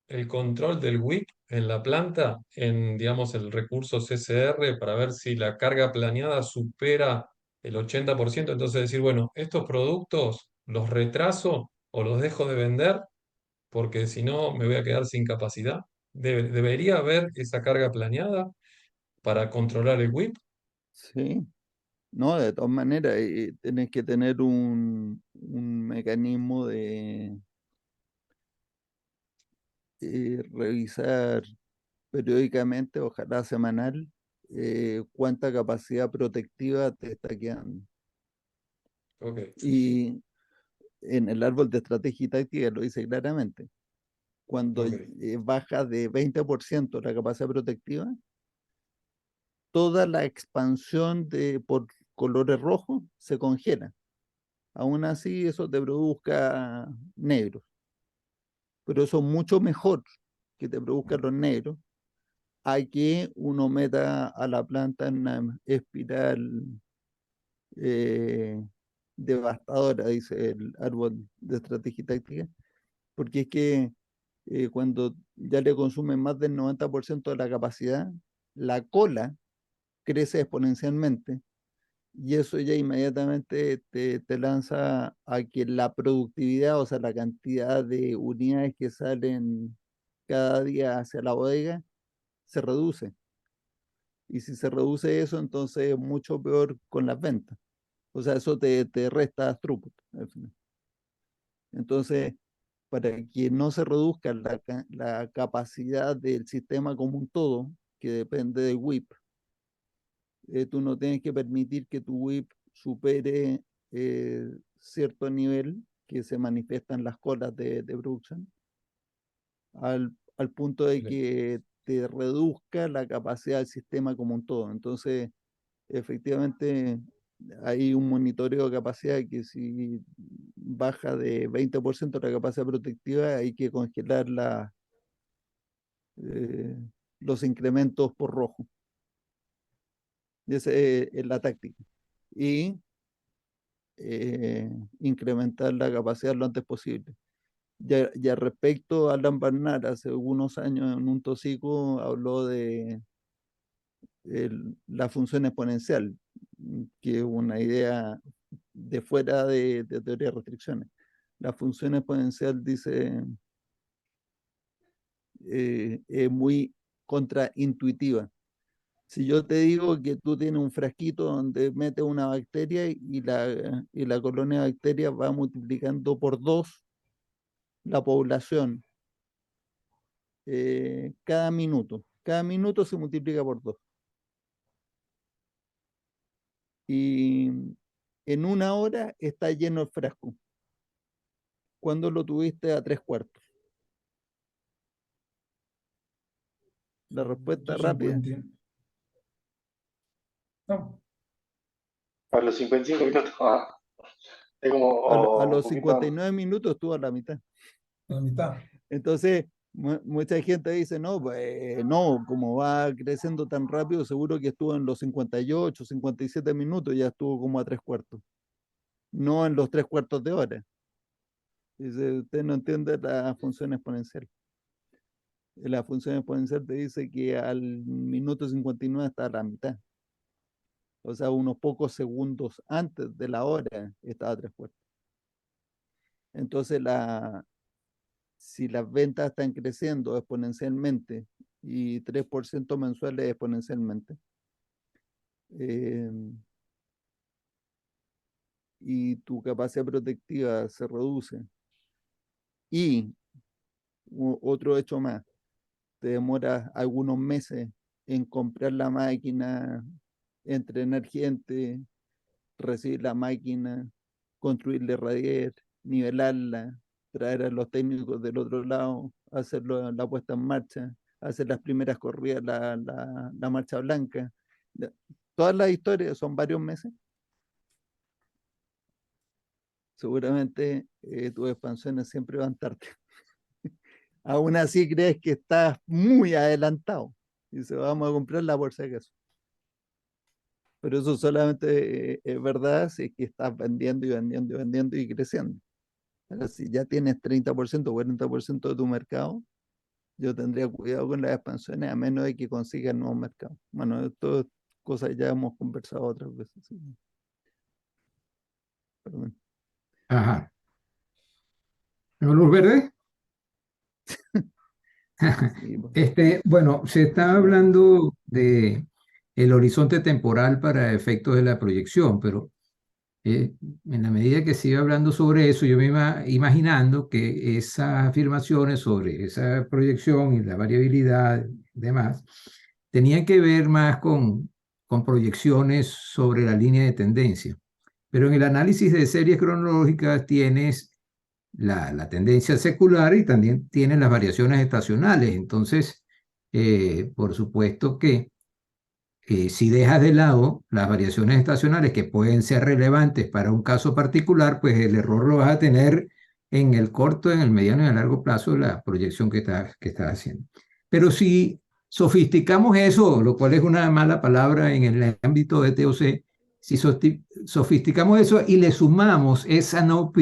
el control del WIP en la planta, en, digamos, el recurso CCR, para ver si la carga planeada supera el 80%? Entonces decir, bueno, estos productos los retraso o los dejo de vender porque si no me voy a quedar sin capacidad. ¿Debería haber esa carga planeada para controlar el WIP? Sí, no, de todas maneras, tenés que tener un mecanismo de revisar periódicamente, ojalá semanal, cuánta capacidad protectiva te está quedando. Ok, Y en el árbol de estrategia y táctica lo dice claramente. Cuando ok, baja de 20% la capacidad protectiva, toda la expansión por colores rojos se congela. Aún así, eso te produzca negros. Pero eso es mucho mejor que te produzcan los negros a que uno meta a la planta en una espiral eh, devastadora, dice el árbol de estrategia y táctica, porque es que cuando ya le consumen más del 90% de la capacidad, la cola crece exponencialmente y eso ya inmediatamente te lanza a que la productividad, o sea, la cantidad de unidades que salen cada día hacia la bodega, se reduce. Y si se reduce eso, entonces es mucho peor con las ventas. O sea, eso te resta throughput al final. Entonces, para que no se reduzca la capacidad del sistema como un todo, que depende del WIP, tú no tienes que permitir que tu WIP supere cierto nivel que se manifiesta en las colas de producción, al punto de bien, que te reduzca la capacidad del sistema como un todo. Entonces, efectivamente, hay un monitoreo de capacidad que si baja de 20% la capacidad protectiva, hay que congelar eh, los incrementos por rojo. Y esa es la táctica. Y incrementar la capacidad lo antes posible. Ya respecto a Alan Barnard, hace algunos años en un tocico habló de la función exponencial, que es una idea de fuera de teoría de restricciones. La función exponencial dice es muy contraintuitiva. Si yo te digo que tú tienes un frasquito donde metes una bacteria y la colonia de bacterias va multiplicando por dos la población cada minuto se multiplica por dos. Y en una hora está lleno el frasco. ¿Cuándo lo tuviste a tres cuartos? La respuesta rápida, 50. No, A los 55 minutos, es como a un los poquito 59 minutos estuvo a la mitad. la mitad. Entonces, mucha gente dice, no, pues no, como va creciendo tan rápido, seguro que estuvo en los 58, 57 minutos, ya estuvo como a tres cuartos, no en los tres cuartos de hora. Dice, usted no entiende la función exponencial. La función exponencial te dice que al minuto 59 está a la mitad. O sea, unos pocos segundos antes de la hora estaba a tres cuartos. Entonces, si las ventas están creciendo exponencialmente y 3% mensuales exponencialmente, eh, y tu capacidad protectiva se reduce, y otro hecho más, te demoras algunos meses en comprar la máquina, entrenar gente, recibir la máquina, construirle radier, nivelarla, traer a los técnicos del otro lado, hacer la puesta en marcha, hacer las primeras corridas, la marcha blanca. Ya, todas las historias son varios meses. Seguramente tus expansiones siempre van tarde. Aún así crees que estás muy adelantado. Y se vamos a comprarla por si acaso. Pero eso solamente es verdad si es que estás vendiendo y vendiendo y vendiendo y creciendo. Pero si ya tienes 30%, 40% de tu mercado, yo tendría cuidado con las expansiones a menos de que consigas nuevos mercados. Bueno, esto es cosas que ya hemos conversado otras veces. ¿Sí? Perdón. Ajá. ¿Luz verde? Sí, pues. Bueno, se está hablando de el horizonte temporal para efectos de la proyección, pero en la medida que siga hablando sobre eso, yo me iba imaginando que esas afirmaciones sobre esa proyección y la variabilidad y demás tenían que ver más con proyecciones sobre la línea de tendencia. Pero en el análisis de series cronológicas tienes la tendencia secular y también tienes las variaciones estacionales. Entonces, por supuesto que si dejas de lado las variaciones estacionales que pueden ser relevantes para un caso particular, pues el error lo vas a tener en el corto, en el mediano y en el largo plazo de la proyección que estás haciendo. Pero si sofisticamos eso, lo cual es una mala palabra en el ámbito de TOC, si sofisticamos eso y le sumamos esa NOP,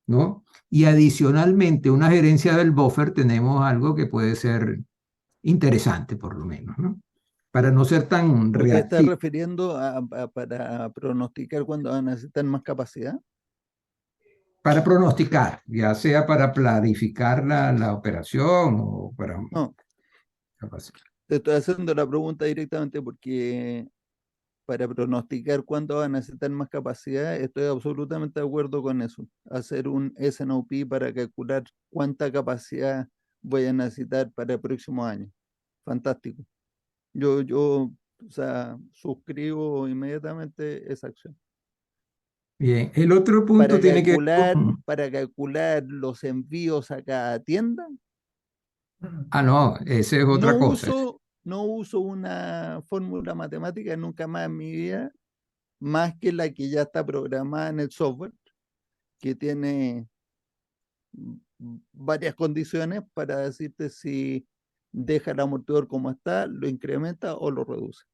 ¿no? Y adicionalmente una gerencia del buffer, tenemos algo que puede ser interesante, por lo menos, ¿no? Para no ser tan ¿Tú te estás reactivo. refiriendo para pronosticar cuándo van a necesitar más capacidad? Para pronosticar, ya sea para planificar la operación o para No, capacitar. te estoy haciendo la pregunta directamente porque para pronosticar cuándo van a necesitar más capacidad, estoy absolutamente de acuerdo con eso. Hacer un SNOP para calcular cuánta capacidad voy a necesitar para el próximo año. Fantástico. Yo, o sea, suscribo inmediatamente esa acción. Bien, el otro punto tiene que ver con... Para calcular los envíos a cada tienda, Ah, no, esa es otra cosa. no uso una fórmula matemática nunca más en mi vida, más que la que ya está programada en el software, que tiene varias condiciones para decirte si deja el amortiguador como está, lo incrementa o lo reduce.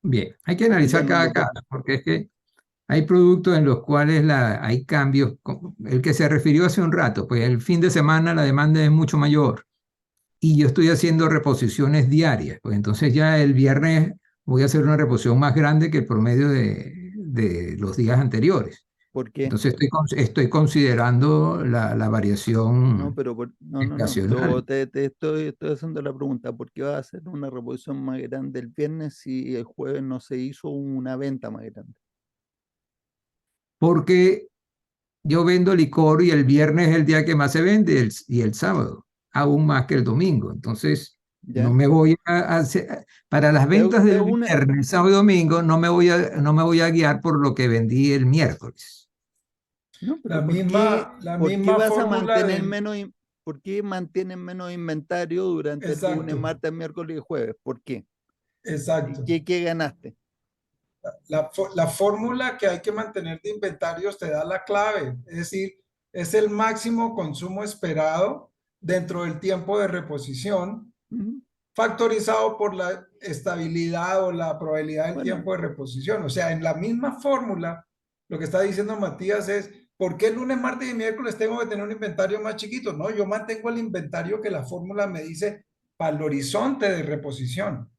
Bien, hay que Y ya analizar no lo cada caso, toco. porque es que hay productos en los cuales hay cambios. El que se refirió hace un rato, pues el fin de semana la demanda es mucho mayor y yo estoy haciendo reposiciones diarias, pues entonces ya el viernes voy a hacer una reposición más grande que el promedio de los días anteriores. ¿Por qué? Entonces estoy considerando la No, variación pero no. estacional. Estoy haciendo la pregunta, ¿por qué va a hacer una reposición más grande el viernes si el jueves no se hizo una venta más grande? Porque yo vendo licor y el viernes es el día que más se vende y el sábado, aún más que el domingo. Entonces, no ¿Ya? me voy a hacer, para las ventas Te del hago una, viernes, sábado y domingo, no me voy a guiar por lo que vendí el miércoles. no, La pero misma, la por qué misma vas a fórmula mantener del... menos, por qué mantienen menos inventario durante el lunes, Exacto, martes, miércoles y jueves? ¿Por qué? exacto. ¿Qué ganaste? La fórmula que hay que mantener de inventarios te da la clave, es decir, es el máximo consumo esperado dentro del tiempo de reposición, Ujú. factorizado por la estabilidad o la probabilidad del Bueno, tiempo de reposición. O sea, en la misma fórmula, lo que está diciendo Matías es, ¿por qué lunes, martes y miércoles tengo que tener un inventario más chiquito? No, yo mantengo el inventario que la fórmula me dice para el horizonte de reposición.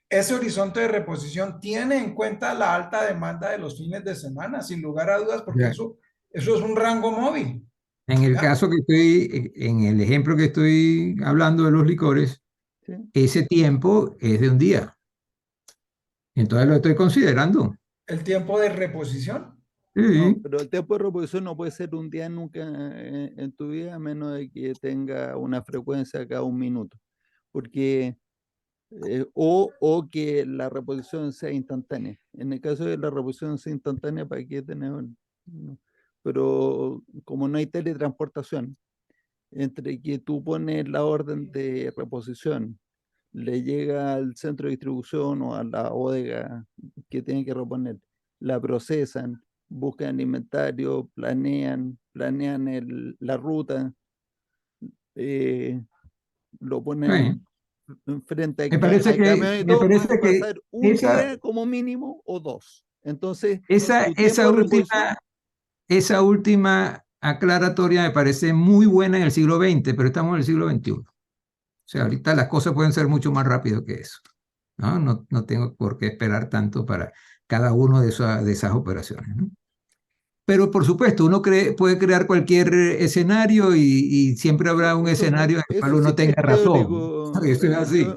Ese horizonte de reposición tiene en cuenta la alta demanda de los fines de semana, sin lugar a dudas, porque Ya. eso es un rango móvil. En el ¿Ya? caso en el ejemplo que estoy hablando de los licores, sí. ese tiempo es de un día. Entonces lo estoy considerando. El tiempo de reposición. No, Sí, pero el tiempo de reposición no puede ser un día nunca en tu vida, a menos de que tenga una frecuencia cada un minuto. Porque, o que la reposición sea instantánea. En el caso de la reposición sea instantánea, ¿para qué tener? No. Pero como no hay teletransportación, entre que tú pones la orden de reposición, le llega al centro de distribución o a la bodega que tiene que reponer, la procesan, buscan inventario, planean la ruta, eh, lo sí. ponen frente Me al parece camión y me todo, parece puede que pasar un esa, día como mínimo o dos. Entonces, esa, tu tiempo de reposición, esa última aclaratoria me parece muy buena en el siglo XX, pero estamos en el siglo XXI. O sea, ahorita las cosas pueden ser mucho más rápido que eso. ¿No? No, no tengo por qué esperar tanto para cada uno de esas operaciones, ¿no? Pero por supuesto, puede crear cualquier escenario y siempre habrá un escenario en el cual eso uno sí que tenga es razón. teórico, Eso es René. así.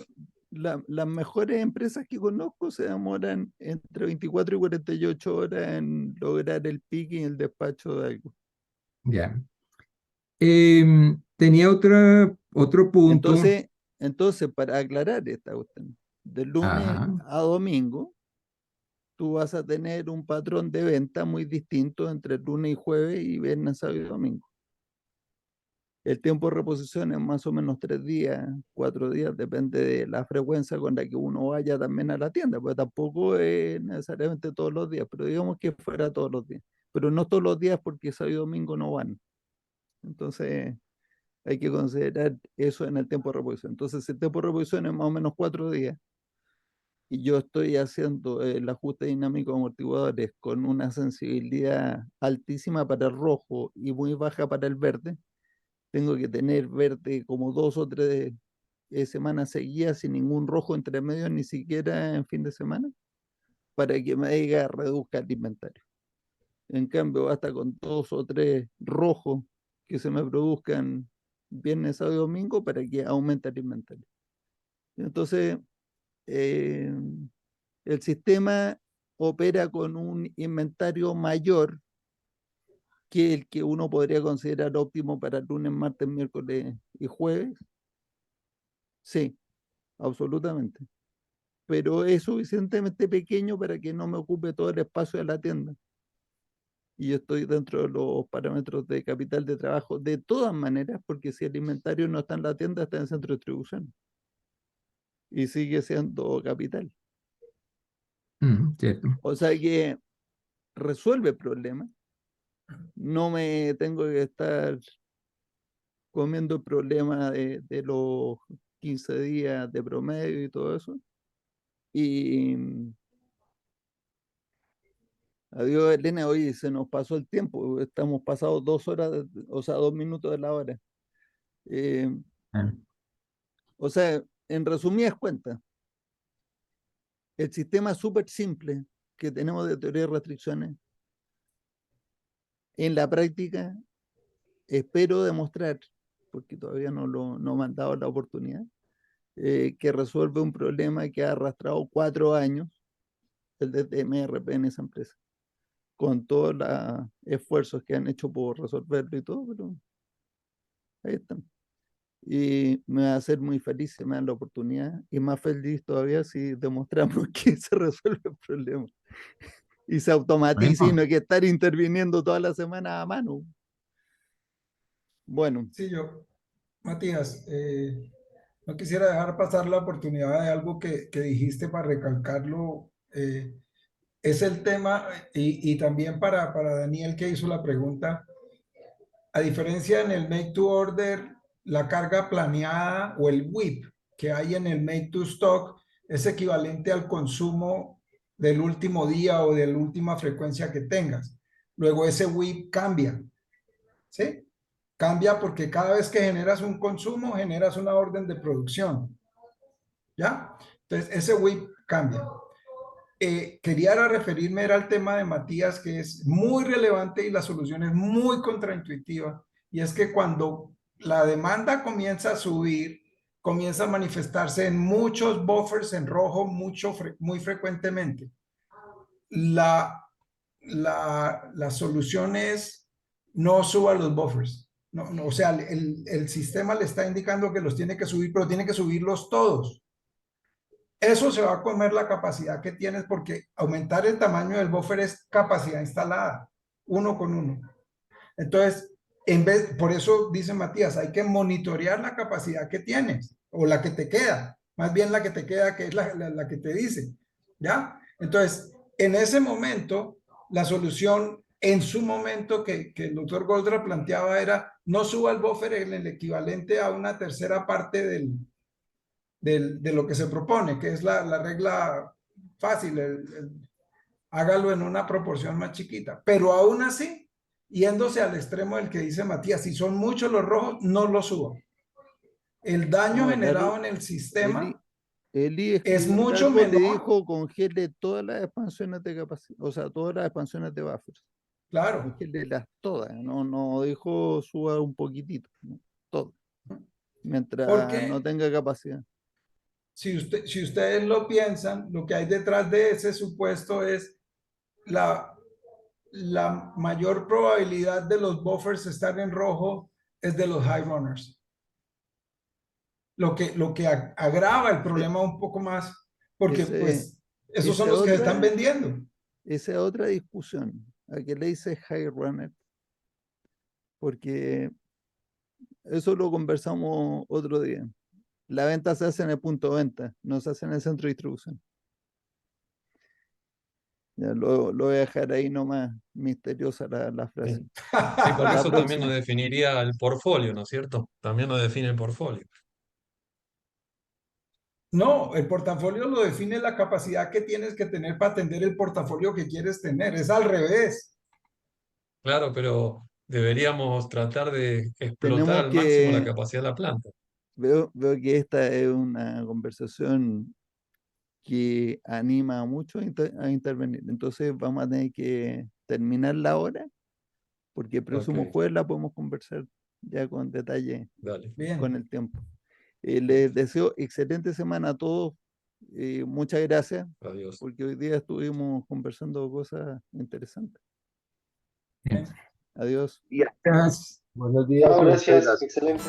Las mejores empresas que conozco se demoran entre 24 y 48 horas en lograr el pique y el despacho de algo. Ya. Tenía otro punto. Entonces, para aclarar esta cuestión, de lunes Ajá. a domingo, tú vas a tener un patrón de venta muy distinto entre lunes y jueves y viernes, sábado y domingo. El tiempo de reposición es más o menos 3 días, 4 días, depende de la frecuencia con la que uno vaya también a la tienda, porque tampoco es necesariamente todos los días, pero digamos que fuera todos los días. Pero no todos los días porque sábado y domingo no van. Entonces hay que considerar eso en el tiempo de reposición. Entonces el tiempo de reposición es más o menos 4 días y yo estoy haciendo el ajuste dinámico de amortiguadores con una sensibilidad altísima para el rojo y muy baja para el verde. Tengo que tener verde como 2 o 3 semanas seguidas sin ningún rojo entre medio, ni siquiera en fin de semana, para que me diga reduzca el inventario. En cambio, basta con 2 o 3 rojos que se me produzcan viernes, sábado y domingo para que aumente el inventario. Entonces, eh, el sistema opera con un inventario mayor que el que uno podría considerar óptimo para lunes, martes, miércoles y jueves. Sí, absolutamente. Pero es suficientemente pequeño para que no me ocupe todo el espacio de la tienda. Y yo estoy dentro de los parámetros de capital de trabajo de todas maneras, porque si el inventario no está en la tienda, está en el centro de distribución y sigue siendo capital. Cierto. O sea que resuelve el problema. No me tengo que estar comiendo el problema de los 15 días de promedio y todo eso. Y adiós, Elena, oye, se nos pasó el tiempo, estamos pasados 2 horas, o sea, 2 minutos de la hora. Eh, Ah, o sea, en resumidas cuentas, el sistema súper simple que tenemos de teoría de restricciones, en la práctica, espero demostrar, porque todavía no me han dado la oportunidad, que resuelve un problema que ha arrastrado 4 años, el de MRP en esa empresa, con todos los esfuerzos que han hecho por resolverlo y todo, pero ahí están. Y me va a hacer muy feliz si me dan la oportunidad y más feliz todavía si demostramos que se resuelve el problema y se automatiza y no bueno, hay que estar interviniendo toda la semana a mano. Bueno, Sí, Matías, no quisiera dejar pasar la oportunidad de algo que dijiste para recalcarlo. Es el tema, y también para Daniel que hizo la pregunta, a diferencia en el Make to Order, la carga planeada o el WIP que hay en el Make to Stock es equivalente al consumo del último día o de la última frecuencia que tengas. Luego ese WIP cambia, ¿sí? Cambia porque cada vez que generas un consumo, generas una orden de producción, ¿ya? Entonces, ese WIP cambia. Quería referirme era al tema de Matías, que es muy relevante y la solución es muy contraintuitiva, y es que cuando la demanda comienza a subir, comienza a manifestarse en muchos buffers en rojo muy frecuentemente. La la solución es no suba los buffers. No, no, o sea, el sistema le está indicando que los tiene que subir, pero tiene que subirlos todos. Eso se va a comer la capacidad que tienes porque aumentar el tamaño del buffer es capacidad instalada, uno con uno. Entonces, por eso dice Matías, hay que monitorear la capacidad que tienes o la que te queda, más bien la que te queda, que es la que te dice, ¿ya? Entonces, en ese momento, la solución en su momento que el doctor Goldra planteaba era no suba el buffer en el equivalente a una tercera parte de lo que se propone, que es la regla fácil, hágalo en una proporción más chiquita, pero aún así, yéndose al extremo del que dice Matías, si son muchos los rojos, no los suba. El daño No, generado en el sistema Eli es escribió mucho algo, le menor, dijo congele todas las expansiones de capacidad, o sea, todas las expansiones de buffers. claro, Congele las todas, no dijo suba un poquitito, ¿no? Todo, mientras no porque tenga capacidad. si ustedes lo piensan, lo que hay detrás de ese supuesto es la mayor probabilidad de los buffers estar en rojo es de los high runners. Lo que agrava el problema un poco más, porque Ese, pues esos son esa los que se están otra, vendiendo. esa otra discusión, a que le dice high runner, porque eso lo conversamos otro día. La venta se hace en el punto de venta, no se hace en el centro de distribución. Ya lo voy a dejar ahí nomás, misteriosa la frase. Sí, Para porque la eso también nos próxima. definiría el portfolio, ¿no es cierto? También nos define el portfolio. No, el portafolio lo define la capacidad que tienes que tener para atender el portafolio que quieres tener. Es al revés. Claro, pero deberíamos tratar de explotar Tenemos al máximo la que, capacidad de la planta. veo que esta es una conversación que anima a muchos a intervenir. Entonces vamos a tener que terminarla ahora, porque el Ok, próximo jueves la podemos conversar ya con detalle, dale. con Bien. el tiempo. Les deseo excelente semana a todos. Muchas gracias, Adiós. porque hoy día estuvimos conversando cosas interesantes. Bien. Adiós. Gracias. Chao, gracias, excelente.